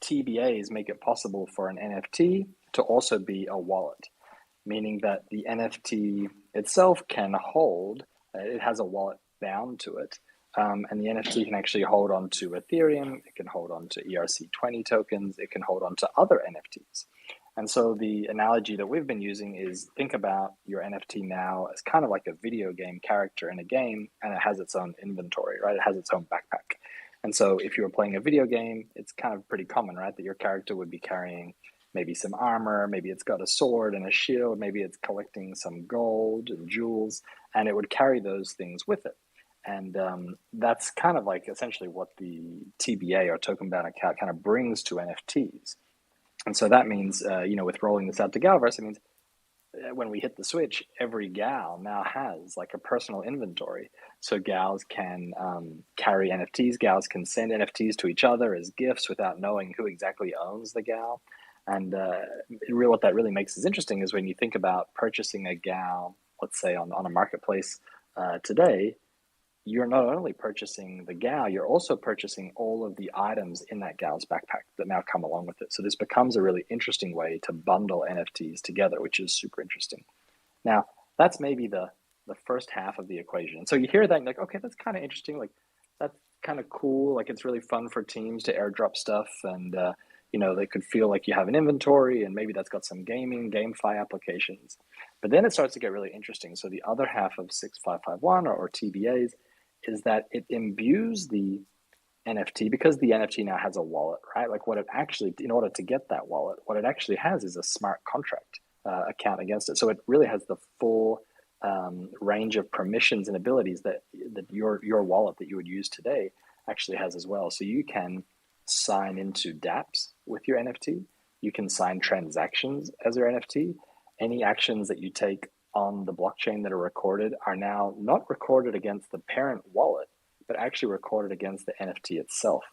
[SPEAKER 7] TBAs make it possible for an NFT to also be a wallet. meaning that the NFT itself can hold, it has a wallet bound to it, and the NFT can actually hold on to Ethereum, it can hold on to ERC20 tokens, it can hold on to other NFTs. And so the analogy that we've been using is think about your NFT now as kind of like a video game character in a game, and it has its own inventory, right? It has its own backpack. And so if you were playing a video game, it's kind of pretty common, right? That your character would be carrying maybe some armor, maybe it's got a sword and a shield, maybe it's collecting some gold and jewels, and it would carry those things with it. And that's kind of like essentially what the TBA or token bound account kind of brings to NFTs. And so that means, with rolling this out to Galverse, it means when we hit the switch, every gal now has like a personal inventory. So gals can carry NFTs, gals can send NFTs to each other as gifts without knowing who exactly owns the gal. And what that really makes is interesting is when you think about purchasing a gal, let's say on a marketplace today, you're not only purchasing the gal, you're also purchasing all of the items in that gal's backpack that now come along with it. So this becomes a really interesting way to bundle NFTs together, which is super interesting. Now, that's maybe the first half of the equation. So you hear that and you're like, okay, that's kind of interesting. Like, that's kind of cool. Like, it's really fun for teams to airdrop stuff and, they could feel like you have an inventory and maybe that's got some GameFi applications. But then it starts to get really interesting. So the other half of 6551 or TBAs is that it imbues the NFT because the NFT now has a wallet, right? Like what it actually, in order to get that wallet, what it actually has is a smart contract account against it. So it really has the full range of permissions and abilities that your wallet that you would use today actually has as well. So you can sign into dApps with your NFT. You can sign transactions as your NFT. Any actions that you take on the blockchain that are recorded are now not recorded against the parent wallet, but actually recorded against the NFT itself.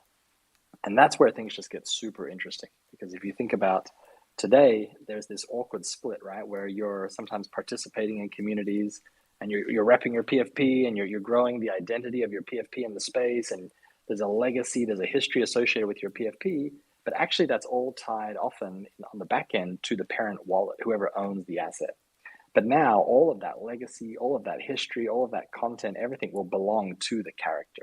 [SPEAKER 7] And that's where things just get super interesting. Because if you think about today, there's this awkward split, right? Where you're sometimes participating in communities and you're repping your PFP and you're growing the identity of your PFP in the space. And there's a legacy, there's a history associated with your PFP. But actually that's all tied often on the back end to the parent wallet, whoever owns the asset. But now all of that legacy, all of that history, all of that content, everything will belong to the character.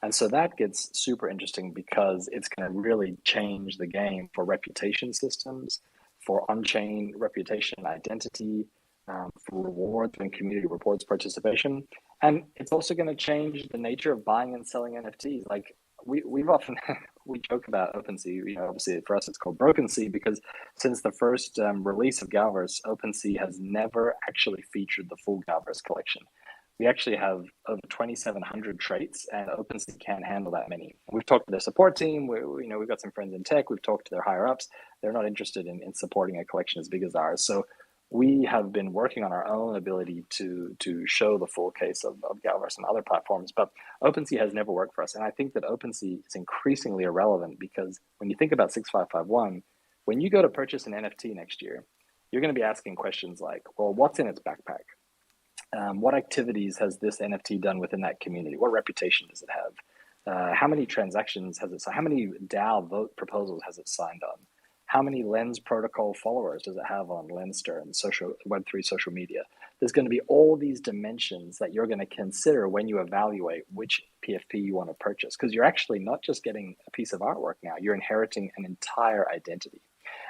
[SPEAKER 7] And so that gets super interesting because it's going to really change the game for reputation systems, for on-chain reputation identity, for rewards and community reports participation. And it's also going to change the nature of buying and selling NFTs. Like we've often, we joke about OpenSea, obviously for us it's called BrokenSea because since the first release of Galverse, OpenSea has never actually featured the full Galverse collection. We actually have over 2,700 traits, and OpenSea can't handle that many. We've talked to their support team. We've got some friends in tech. We've talked to their higher ups. They're not interested in supporting a collection as big as ours. So we have been working on our own ability to show the full case of Galverse and other platforms. But OpenSea has never worked for us, and I think that OpenSea is increasingly irrelevant because when you think about 6551, when you go to purchase an NFT next year, you're going to be asking questions like, well, what's in its backpack? What activities has this NFT done within that community? What reputation does it have? How many transactions has it signed? How many DAO vote proposals has it signed on? How many Lens protocol followers does it have on Lenster and Web3 social media? There's going to be all these dimensions that you're going to consider when you evaluate which PFP you want to purchase, because you're actually not just getting a piece of artwork now, you're inheriting an entire identity.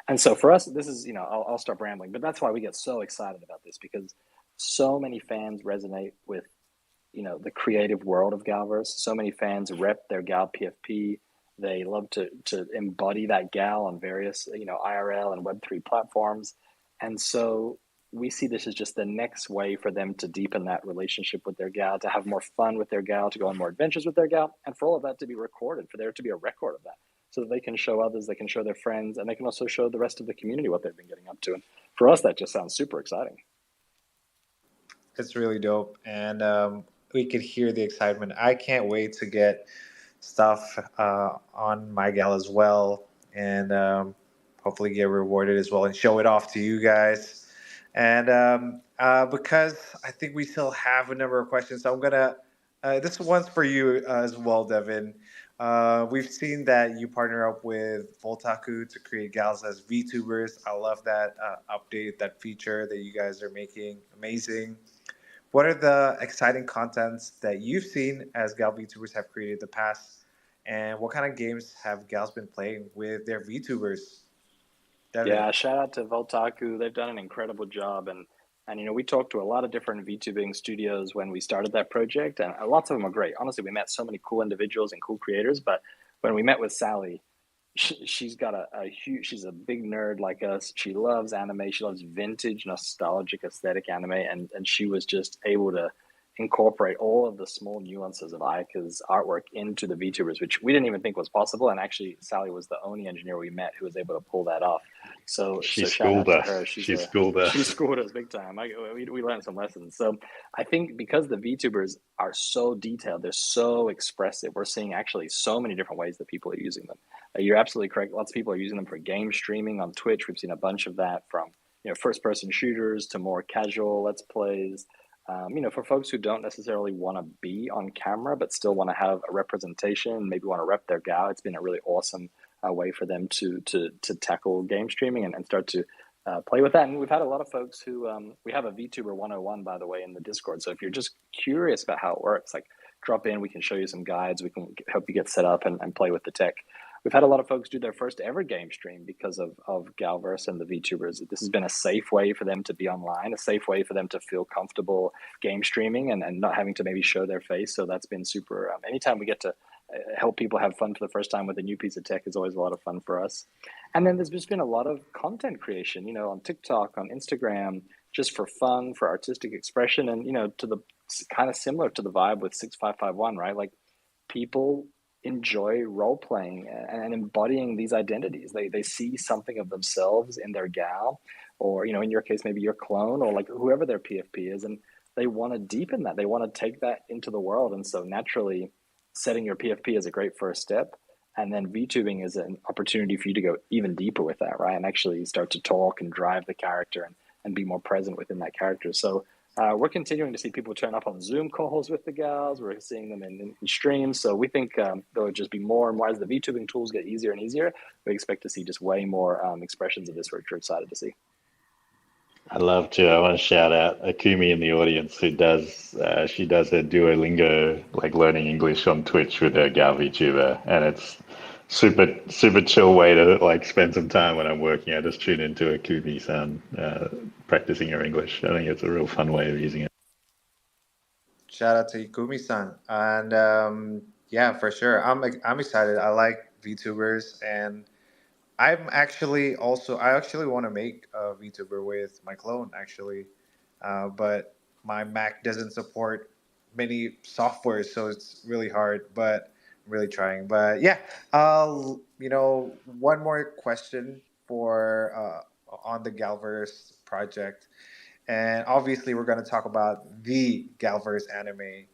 [SPEAKER 7] And so for us, this is, I'll stop rambling, but that's why we get so excited about this, because so many fans resonate with, the creative world of Galverse. So many fans rep their Gal PFP. They love to embody that Gal on various, IRL and Web3 platforms. And so we see this as just the next way for them to deepen that relationship with their Gal, to have more fun with their Gal, to go on more adventures with their Gal, and for all of that to be recorded, for there to be a record of that, so that they can show others, they can show their friends, and they can also show the rest of the community what they've been getting up to. And for us, that just sounds super exciting.
[SPEAKER 2] It's really dope, and we could hear the excitement. I can't wait to get stuff on my Gal as well, and hopefully get rewarded as well and show it off to you guys. And because I think we still have a number of questions, so I'm gonna This one's for you as well, Devin. We've seen that you partner up with Voltaku to create gals as VTubers. I love that update, that feature that you guys are making. Amazing. What are the exciting contents that you've seen as gal VTubers have created in the past? And what kind of games have gals been playing with their VTubers? Devin.
[SPEAKER 7] Yeah, shout out to Voltaku. They've done an incredible job, and we talked to a lot of different VTubing studios when we started that project, and lots of them are great. Honestly, we met so many cool individuals and cool creators, but when we met with Sally, she's got she's a big nerd like us. She loves anime. She loves vintage, nostalgic, aesthetic anime, and she was just able to incorporate all of the small nuances of Ayaka's artwork into the VTubers, which we didn't even think was possible. And actually, Sally was the only engineer we met who was able to pull that off. So shout out to her. She schooled us big time. We learned some lessons. So I think because the VTubers are so detailed, they're so expressive, we're seeing actually so many different ways that people are using them. You're absolutely correct. Lots of people are using them for game streaming on Twitch. We've seen a bunch of that, from first-person shooters to more casual Let's Plays. For folks who don't necessarily want to be on camera but still want to have a representation, maybe want to rep their gal, it's been a really awesome way for them to tackle game streaming and start to play with that. And we've had a lot of folks who we have a VTuber 101, by the way, in the Discord. So if you're just curious about how it works, like, drop in, we can show you some guides, we can help you get set up and play with the tech. We've had a lot of folks do their first ever game stream because of Galverse and the VTubers. This has been a safe way for them to be online, a safe way for them to feel comfortable game streaming and not having to maybe show their face. So that's been super. Anytime we get to help people have fun for the first time with a new piece of tech is always a lot of fun for us. And then there's just been a lot of content creation, on TikTok, on Instagram, just for fun, for artistic expression, and to the kind of similar to the vibe with 6551, right? Like, people enjoy role playing and embodying these identities. They see something of themselves in their gal, or in your case maybe your clone, or like whoever their PFP is, and they want to deepen that. They want to take that into the world, and so naturally, setting your PFP is a great first step. And then VTubing is an opportunity for you to go even deeper with that, right? And actually start to talk and drive the character and be more present within that character. So we're continuing to see people turn up on Zoom calls with the gals. We're seeing them in streams. So we think there'll just be more and more as the VTubing tools get easier and easier. We expect to see just way more expressions of this, which we're excited to see.
[SPEAKER 6] I want to shout out Akumi in the audience, who she does her Duolingo, like learning English on Twitch with her gal VTuber, and it's super chill way to like spend some time when I'm working. I just tune into Akumi-san practicing her English. I think it's a real fun way of using it.
[SPEAKER 2] Shout out to Ikumi-san. And yeah, for sure. I'm excited. I like VTubers, and I actually want to make a VTuber with my clone, actually. But my Mac doesn't support many softwares, so it's really hard, but I'm really trying. But yeah, one more question for on the Galverse project. And obviously, we're going to talk about the Galverse anime.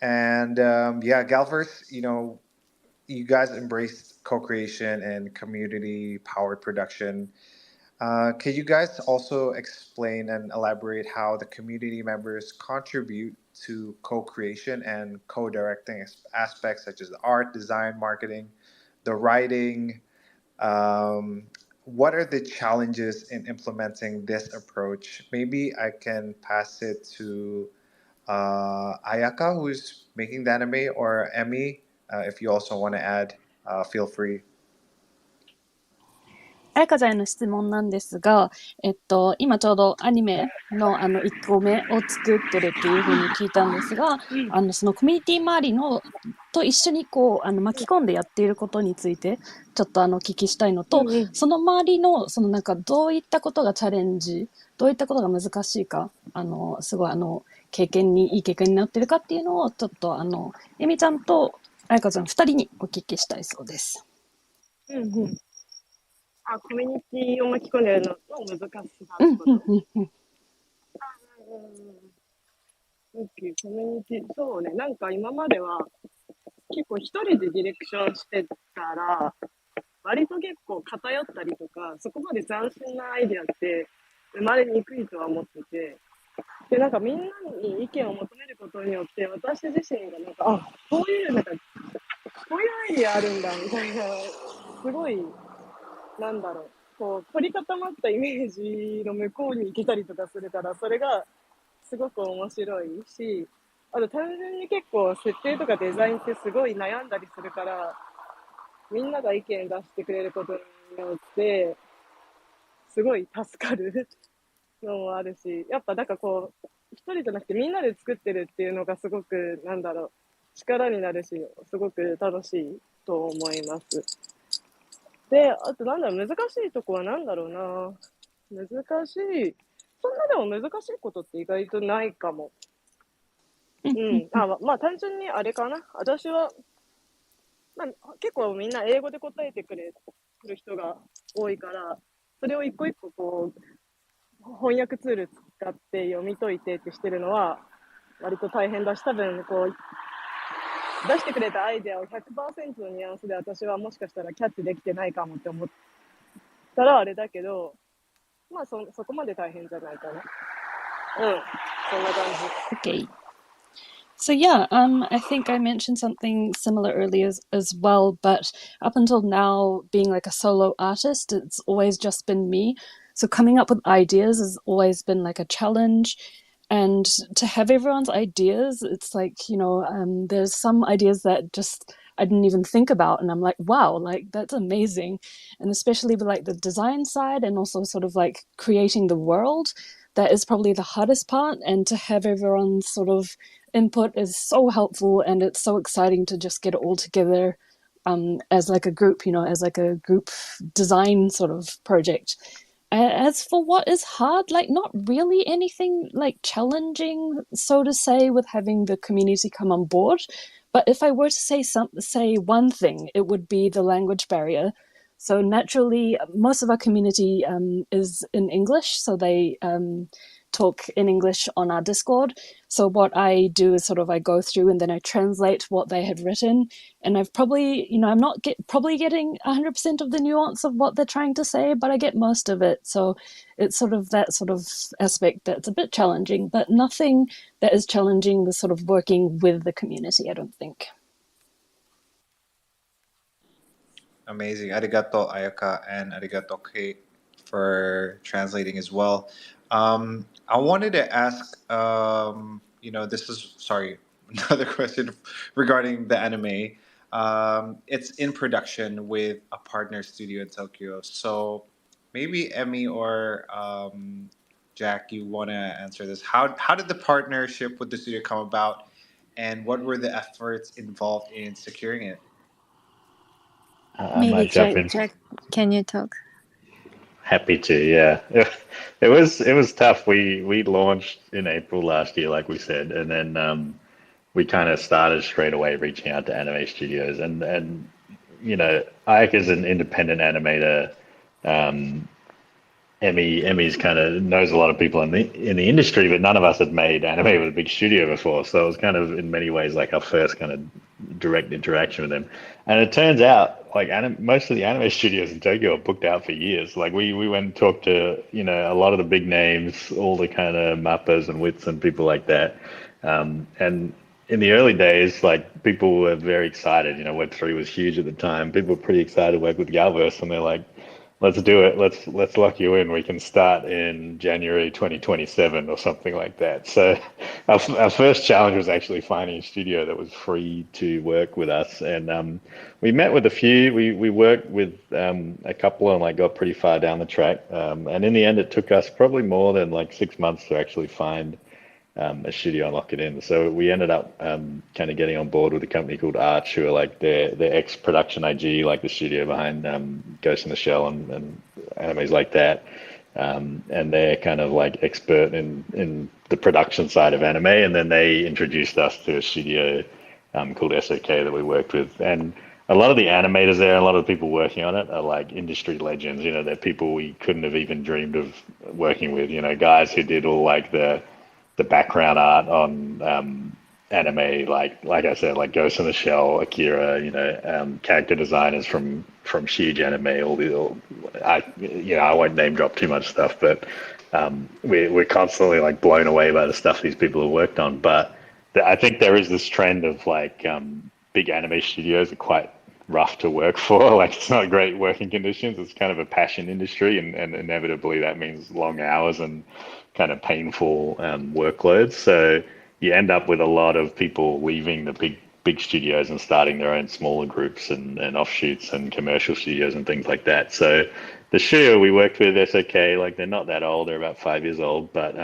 [SPEAKER 2] Yeah, Galverse, you guys embraced co-creation and community-powered production. Can you guys also explain and elaborate how the community members contribute to co-creation and co-directing aspects such as the art, design, marketing, the writing? What are the challenges in implementing this approach? Maybe I can pass it to Ayaka, who's making the anime, or Emmy, if you also want to add, feel free.
[SPEAKER 4] 彩香ちゃんへの質問なんですが、今ちょうどアニメの1個目を作ってるっていうふうに聞いたんですが、そのコミュニティ周りのと一緒にこう巻き込んでやっていることについてちょっとお聞きしたいのと、その周りのそのなんかどういったことがチャレンジ、どういったことが難しいか、すごいいい経験になってるかっていうのをちょっとえみちゃんと彩香ちゃん2人にお聞きしたいそうです。
[SPEAKER 5] コミュニティを巻き込んでやるのの難しさってこと。コミュニティ、そうね、なんか今までは結構一人でディレクションしてたら、割と結構偏ったりとか、そこまで斬新なアイデアって生まれにくいとは思ってて、で、なんかみんなに意見を求めることによって、私自身がなんか、あ、こういうアイディアあるんだみたいな、すごい、なんだろう、こう、凝り固まったイメージの向こうに行けたりとかするから、それがすごく面白いし、あと単純に結構設定とかデザインってすごい悩んだりするから、みんなが意見出してくれることによって、すごい助かるのもあるし、やっぱなんかこう、一人じゃなくてみんなで作ってるっていうのがすごく、なんだろう、力になるし、すごく楽しいと思います。で、あとなんだろう、難しいとこはなんだろうな。難しい。そんなでも難しいことって意外とないかも。うん。まあ単純にあれかな。私は、まあ、結構みんな英語で答えてくれる人が多いから、それを一個一個こう、翻訳ツール使って読み解いてってしてるのは、割と大変だし、多分こう、出してくれたアイデアを 100% のニュアンスで私はもしかしたらキャッチできてないかもって思ったらあれだけど、まあそこまで大変じゃないかな。うん、そんな感じ。
[SPEAKER 4] Okay. So yeah, I think I mentioned something similar earlier as well, but up until now, being like a solo artist, it's always just been me. So coming up with ideas has always been like a challenge. And to have everyone's ideas, it's like, you know, there's some ideas that just I didn't even think about. And I'm like, wow, like that's amazing. And especially with like the design side and also sort of like creating the world, that is probably the hardest part. And to have everyone's sort of input is so helpful, and it's so exciting to just get it all together as like a group, you know, as like a group design sort of project. As for what is hard, like not really anything like challenging, so to say, with having the community come on board. But if I were to say one thing, it would be the language barrier. So naturally, most of our community is in English, so they talk in English on our Discord. So what I do is sort of I go through and then I translate what they had written, and I've probably, you know, I'm not probably getting 100% of the nuance of what they're trying to say, but I get most of it. So it's sort of that sort of aspect that's a bit challenging, but nothing that is challenging the sort of working with the community, I don't think.
[SPEAKER 2] Amazing. Arigato, Ayaka, and arigato, Kate, for translating as well. I wanted to ask, this is, sorry, another question regarding the anime. It's in production with a partner studio in Tokyo. So maybe Emmy or Jack, you want to answer this. How did the partnership with the studio come about, and what were the efforts involved in securing it?
[SPEAKER 6] I
[SPEAKER 3] Maybe
[SPEAKER 6] might jump in.
[SPEAKER 3] Jack, can you talk?
[SPEAKER 6] Happy to, yeah. It was tough. We launched in April last year, like we said, and then we kind of started straight away reaching out to anime studios, and you know, Ike is an independent animator. Emmy's kind of knows a lot of people in the industry, but none of us had made anime with a big studio before, so it was kind of in many ways like our first kind of direct interaction with them. And it turns out like most of the anime studios in Tokyo are booked out for years. Like we went and talked to, you know, a lot of the big names, all the kind of mappas and wits and people like that. And in the early days, like people were very excited. You know, Web3 was huge at the time. People were pretty excited to work with Galverse, and they're like, let's do it. Let's lock you in. We can start in January 2027 or something like that. So our first challenge was actually finding a studio that was free to work with us. And we met with a few. We worked with a couple and like got pretty far down the track. And in the end, it took us probably more than like 6 months to actually find a studio and lock it in. So we ended up kind of getting on board with a company called Arch, who are like their ex-production IG, like the studio behind Ghost in the Shell and animes like that. And they're kind of like expert in the production side of anime. And then they introduced us to a studio called SOK that we worked with. And a lot of the animators there, a lot of the people working on it are like industry legends. You know, they're people we couldn't have even dreamed of working with. You know, guys who did all like the background art on anime, like I said, like Ghost in the Shell, Akira, you know, character designers from huge anime. I won't name drop too much stuff, but we're constantly like blown away by the stuff these people have worked on. But I think there is this trend of like big anime studios are quite rough to work for. Like it's not great working conditions. It's kind of a passion industry, and inevitably that means long hours and kind of painful workloads. So you end up with a lot of people leaving the big studios and starting their own smaller groups and offshoots and commercial studios and things like that. So the studio we worked with, SOK, like they're not that old, they're about 5 years old, but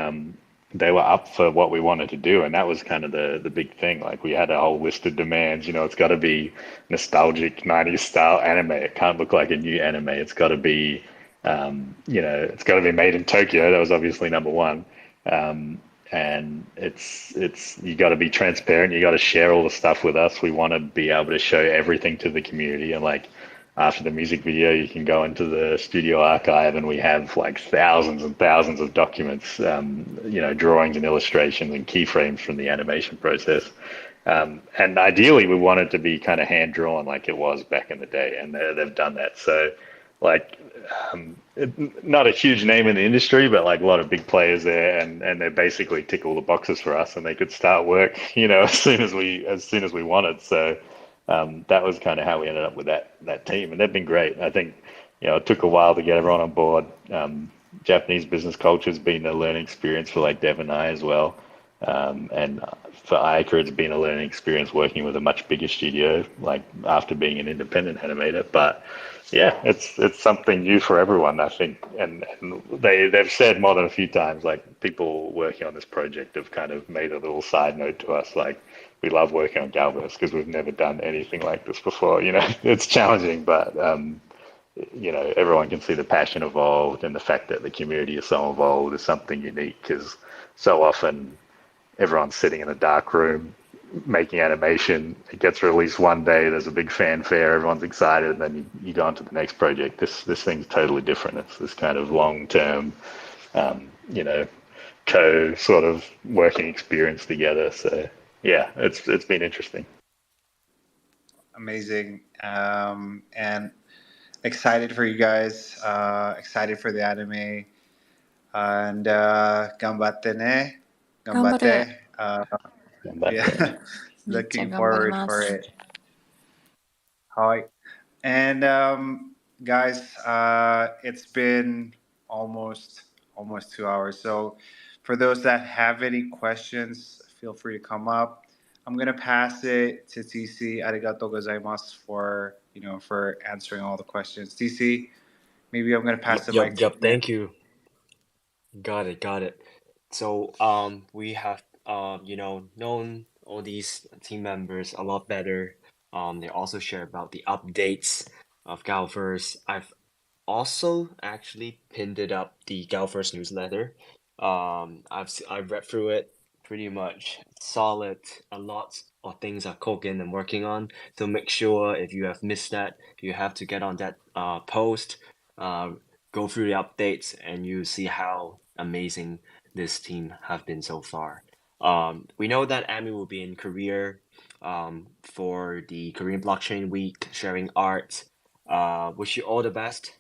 [SPEAKER 6] they were up for what we wanted to do, and that was kind of the big thing. Like we had a whole list of demands. It's got to be nostalgic 90s style anime. It can't look like a new anime. It's got to be, it's got to be made in Tokyo. That was obviously number one. And it's you got to be transparent. You got to share all the stuff with us. We want to be able to show everything to the community. And like after the music video, you can go into the studio archive, and we have like thousands and thousands of documents, drawings and illustrations and keyframes from the animation process. And ideally, we want it to be kind of hand drawn like it was back in the day, and they've done that. So, like, not a huge name in the industry, but like a lot of big players there, and they basically tick all the boxes for us, and they could start work, as soon as we wanted. So that was kind of how we ended up with that team, and they've been great. I think it took a while to get everyone on board. Japanese business culture has been a learning experience for like Dev and I as well, and for Ayaka, it's been a learning experience working with a much bigger studio, like after being an independent animator. But yeah, it's something new for everyone, I think, and they've said more than a few times, like people working on this project have kind of made a little side note to us, like we love working on Galverse because we've never done anything like this before. It's challenging, but everyone can see the passion involved, and the fact that the community is so involved is something unique, because so often everyone's sitting in a dark room making animation. It gets released one day, there's a big fanfare, everyone's excited, and then you go on to the next project. This thing's totally different. It's this kind of long-term, sort of working experience together. So yeah, it's been interesting.
[SPEAKER 2] Amazing. And excited for you guys. Excited for the anime. And ganbatte ne. Ganbatte. Yeah. Looking forward for it. Hi. And guys, it's been almost 2 hours. So for those that have any questions, feel free to come up. I'm gonna pass it to TC. Arigato gozaimasu for answering all the questions. TC, maybe I'm gonna pass the mic to you.
[SPEAKER 1] Thank you. Got it. So we have known all these team members a lot better. They also share about the updates of Galverse. I've also actually pinned it up, the Galverse newsletter. I've read through it, pretty much solid. A lot of things are cooking and working on. So make sure if you have missed that, you have to get on that post. Go through the updates, and you see how amazing this team have been so far. We know that Amy will be in Korea for the Korean Blockchain Week, sharing art. Wish you all the best.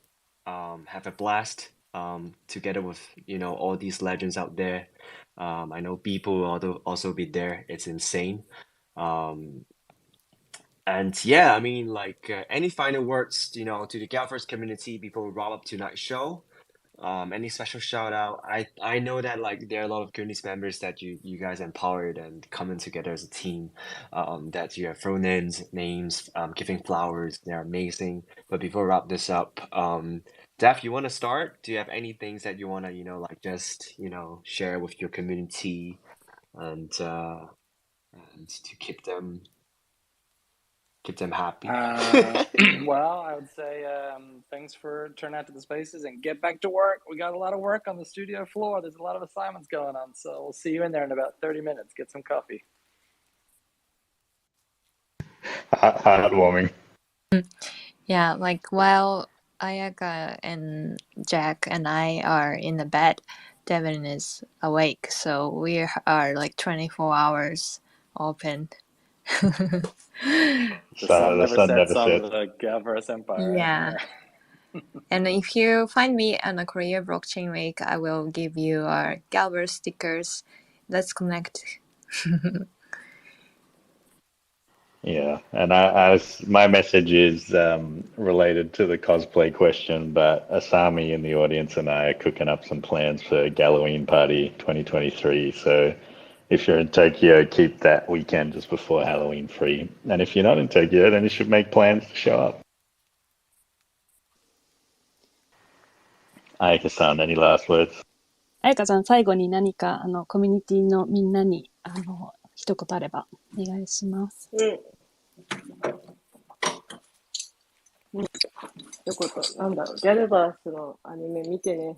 [SPEAKER 1] Have a blast together with all these legends out there. I know people will also be there. It's insane. And yeah, I mean, like any final words, to the Galverse community before we wrap up tonight's show. Any special shout out? I know that like there are a lot of community members that you guys empowered and coming together as a team. That you have thrown in names, giving flowers. They're amazing. But before we wrap this up, Daph, you want to start? Do you have any things that you want to just share with your community, and to keep them happy?
[SPEAKER 7] Well, I would say thanks for turning out to the spaces and get back to work. We got a lot of work on the studio floor. There's a lot of assignments going on, so we'll see you in there in about 30 minutes. Get some coffee.
[SPEAKER 6] Heartwarming.
[SPEAKER 3] Yeah, like while Ayaka and Jack and I are in the bed, Devin is awake, so we are like 24 hours open.
[SPEAKER 7] The sun never sets on the Galverse Empire.
[SPEAKER 3] Yeah. And if you find me on a Korea Blockchain Week, I will give you Galver stickers. Let's connect.
[SPEAKER 6] Yeah, and my message is related to the cosplay question, but Asami in the audience and I are cooking up some plans for Halloween Party 2023. So if you're in Tokyo, keep that weekend just before Halloween free. And if you're not in Tokyo, then you should make plans to show up. Ayaka-san, any last words?
[SPEAKER 4] 彩香さん、最後に何かコミュニティのみんなに一言あればお願いします。
[SPEAKER 5] よかった。なんだろう。ギャルバースのアニメ見てね。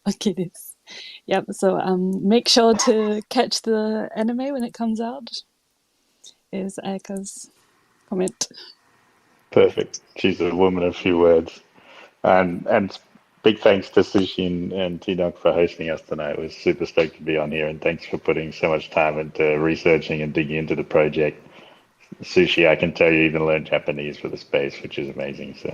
[SPEAKER 4] OK です。Yep, so make sure to catch the anime when it comes out, is Ayaka's comment.
[SPEAKER 6] Perfect. She's a woman of few words. And big thanks to Sushi and T-Dog for hosting us tonight. It was super stoked to be on here, and thanks for putting so much time into researching and digging into the project. Sushi, I can tell you even learned Japanese for the space, which is amazing. So.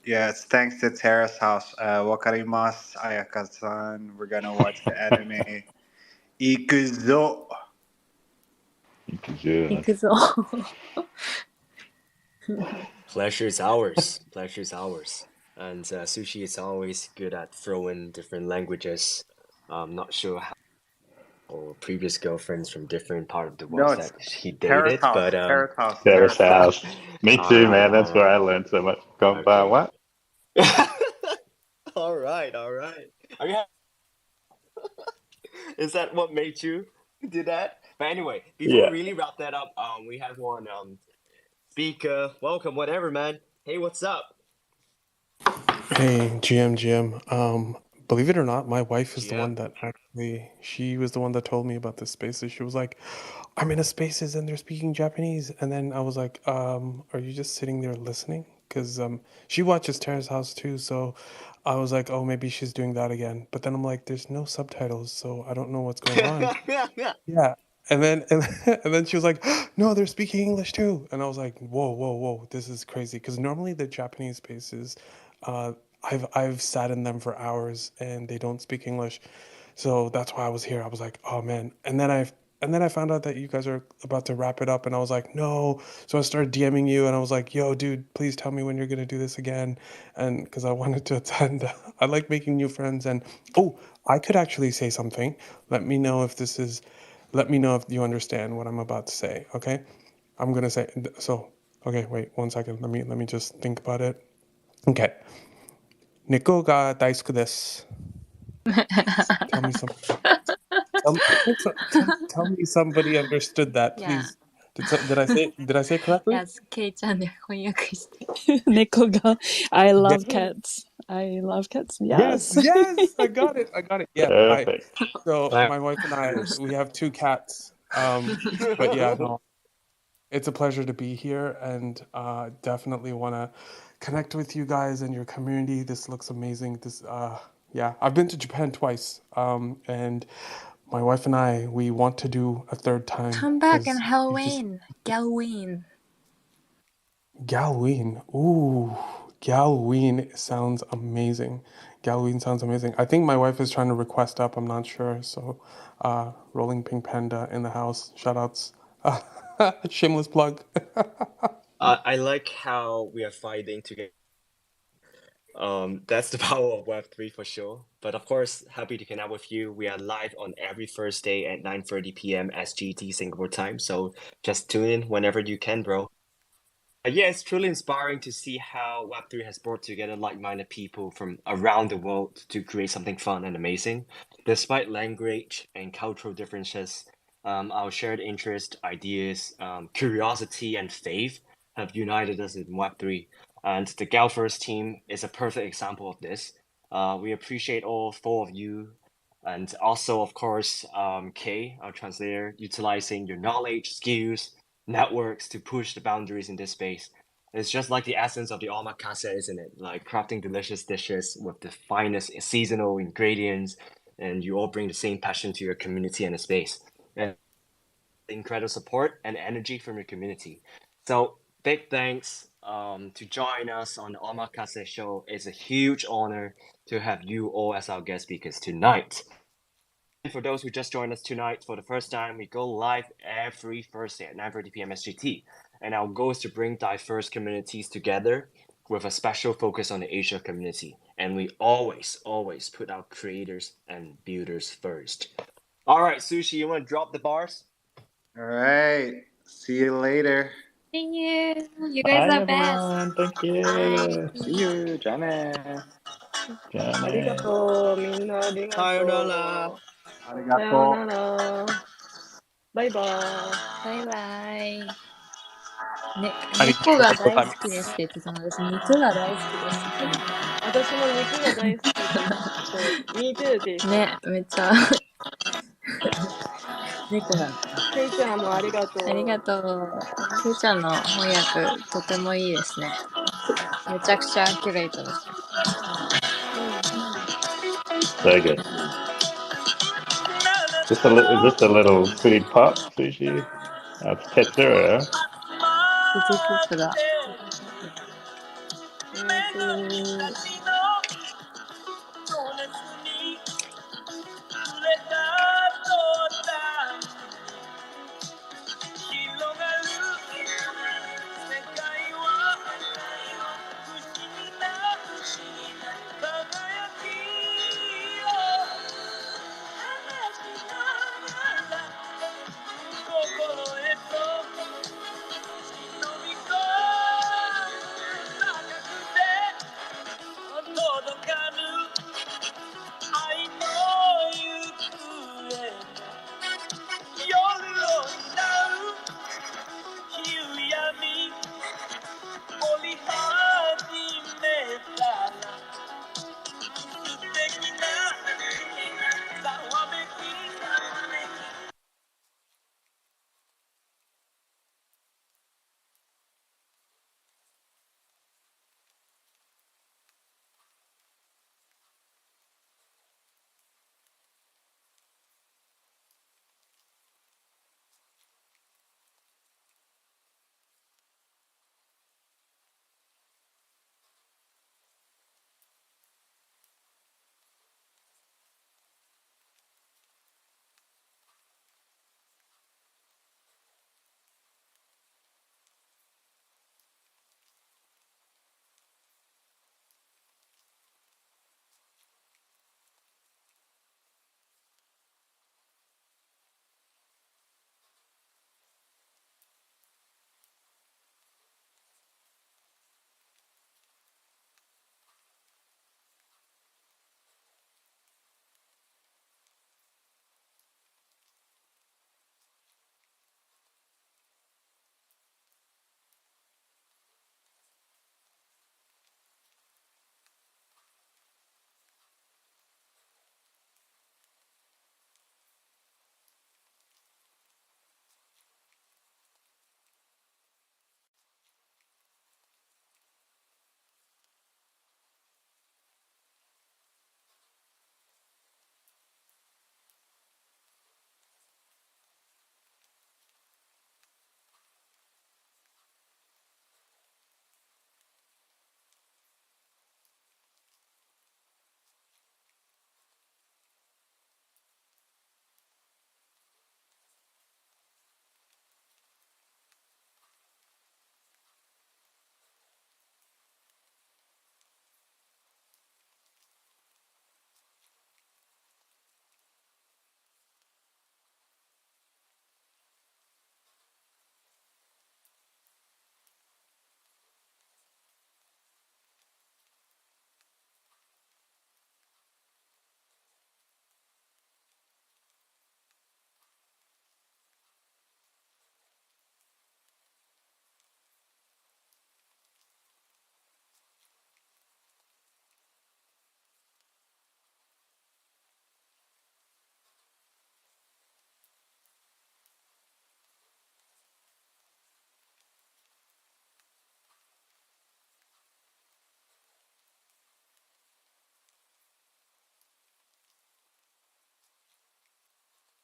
[SPEAKER 2] Yes, thanks to Terrace House. Wakarimasu, Ayaka-san. We're gonna watch the anime. Ikuzo.
[SPEAKER 1] Pleasure is ours. Pleasure is ours. And Sushi is always good at throwing different languages. I'm not sure how or previous girlfriends from different part of the world that he dated, but
[SPEAKER 2] Terrace House.
[SPEAKER 6] Me too, man. That's where I learned so much.
[SPEAKER 1] Okay.
[SPEAKER 6] What?
[SPEAKER 1] All right. I mean, is that what made you do that? But anyway, before we really wrap that up, we have one speaker. Welcome, whatever, man. Hey, what's up?
[SPEAKER 8] Hey, GM. Believe it or not, my wife is the one that she was the one that told me about this spaces. She was like, I'm in a spaces and they're speaking Japanese. And then I was like, are you just sitting there listening? Because she watches Terrace House too. So I was like, oh, maybe she's doing that again. But then I'm like, there's no subtitles, so I don't know what's going on. Yeah. And then she was like, no, they're speaking English too. And I was like, whoa, this is crazy. Because normally the Japanese spaces, I've sat in them for hours and they don't speak English. So that's why I was here. I was like, oh man. And then I found out that you guys are about to wrap it up and I was like, no. So I started DMing you and I was like, yo, dude, please tell me when you're going to do this again. And because I wanted to attend. I like making new friends. And I could actually say something. Let me know if you understand what I'm about to say, okay? I'm going to say, so, okay, wait 1 second. Let me just think about it. Okay. 猫が大好きです. Tell me something. Tell me somebody understood that, please. Did I say it correctly?
[SPEAKER 3] Yes, Kei-chan で翻訳して。
[SPEAKER 4] 猫が I love cats. I love cats.
[SPEAKER 8] Yes, I got it. Yeah.
[SPEAKER 6] Perfect.
[SPEAKER 8] So my wife and I, we have 2 cats. But yeah, no. It's a pleasure to be here and definitely want to connect with you guys and your community. This looks amazing. I've been to Japan twice. And my wife and I, we want to do a third time.
[SPEAKER 3] Come back and Halloween.
[SPEAKER 8] Halloween. Ooh, Halloween sounds amazing. I think my wife is trying to request up. I'm not sure. So, Rolling Pink Panda in the house. Shoutouts. Shameless plug.
[SPEAKER 1] I like how we are fighting together. That's the power of Web3 for sure. But of course, happy to connect with you. We are live on every Thursday at 9:30 p.m. SGT Singapore time. So just tune in whenever you can, bro. Yeah, it's truly inspiring to see how Web3 has brought together like-minded people from around the world to create something fun and amazing. Despite language and cultural differences, our shared interest, ideas, curiosity, and faith have united us in Web3. And the Galfers team is a perfect example of this. We appreciate all 4 of you. And also, of course, Kay, our translator, utilizing your knowledge, skills, networks to push the boundaries in this space. It's just like the essence of the OMAKASE, isn't it? Like crafting delicious dishes with the finest seasonal ingredients, and you all bring the same passion to your community and the space. And incredible support and energy from your community. So big thanks to join us on the OMAKASE show. It's a huge honor to have you all as our guest speakers tonight. And for those who just joined us tonight for the first time, we go live every Thursday at 9:30 p.m. SGT. And our goal is to bring diverse communities together with a special focus on the Asia community. And we always put our creators and builders first. All right, Sushi, you want to drop the bars?
[SPEAKER 2] All right. See you later.
[SPEAKER 3] See you. You guys
[SPEAKER 6] Bye,
[SPEAKER 3] are best.
[SPEAKER 6] everyone. Thank you.
[SPEAKER 3] Bye.
[SPEAKER 7] See you, Jane.
[SPEAKER 6] じゃあ
[SPEAKER 5] ありが
[SPEAKER 6] ね。
[SPEAKER 5] とう。みんなありがとう。
[SPEAKER 1] Sayonara.
[SPEAKER 5] さようなら。バイバイ。
[SPEAKER 3] バイバイ。ね、
[SPEAKER 8] ありがと
[SPEAKER 3] 猫が
[SPEAKER 8] うございます。
[SPEAKER 3] 大好きですって言ってたので、私肉が大好きですって言って
[SPEAKER 5] 私も肉が大好きです。そう、Me too です。
[SPEAKER 3] ね、めっちゃ猫なんだ。
[SPEAKER 5] ケイちゃんもありがとう。
[SPEAKER 3] ありがとう。ふーちゃんの翻訳、とてもいいですね。めちゃくちゃアキュレートです。
[SPEAKER 6] Very good. Is this a little food pop, Sushi? That's Tetsura.
[SPEAKER 3] フジポップだ。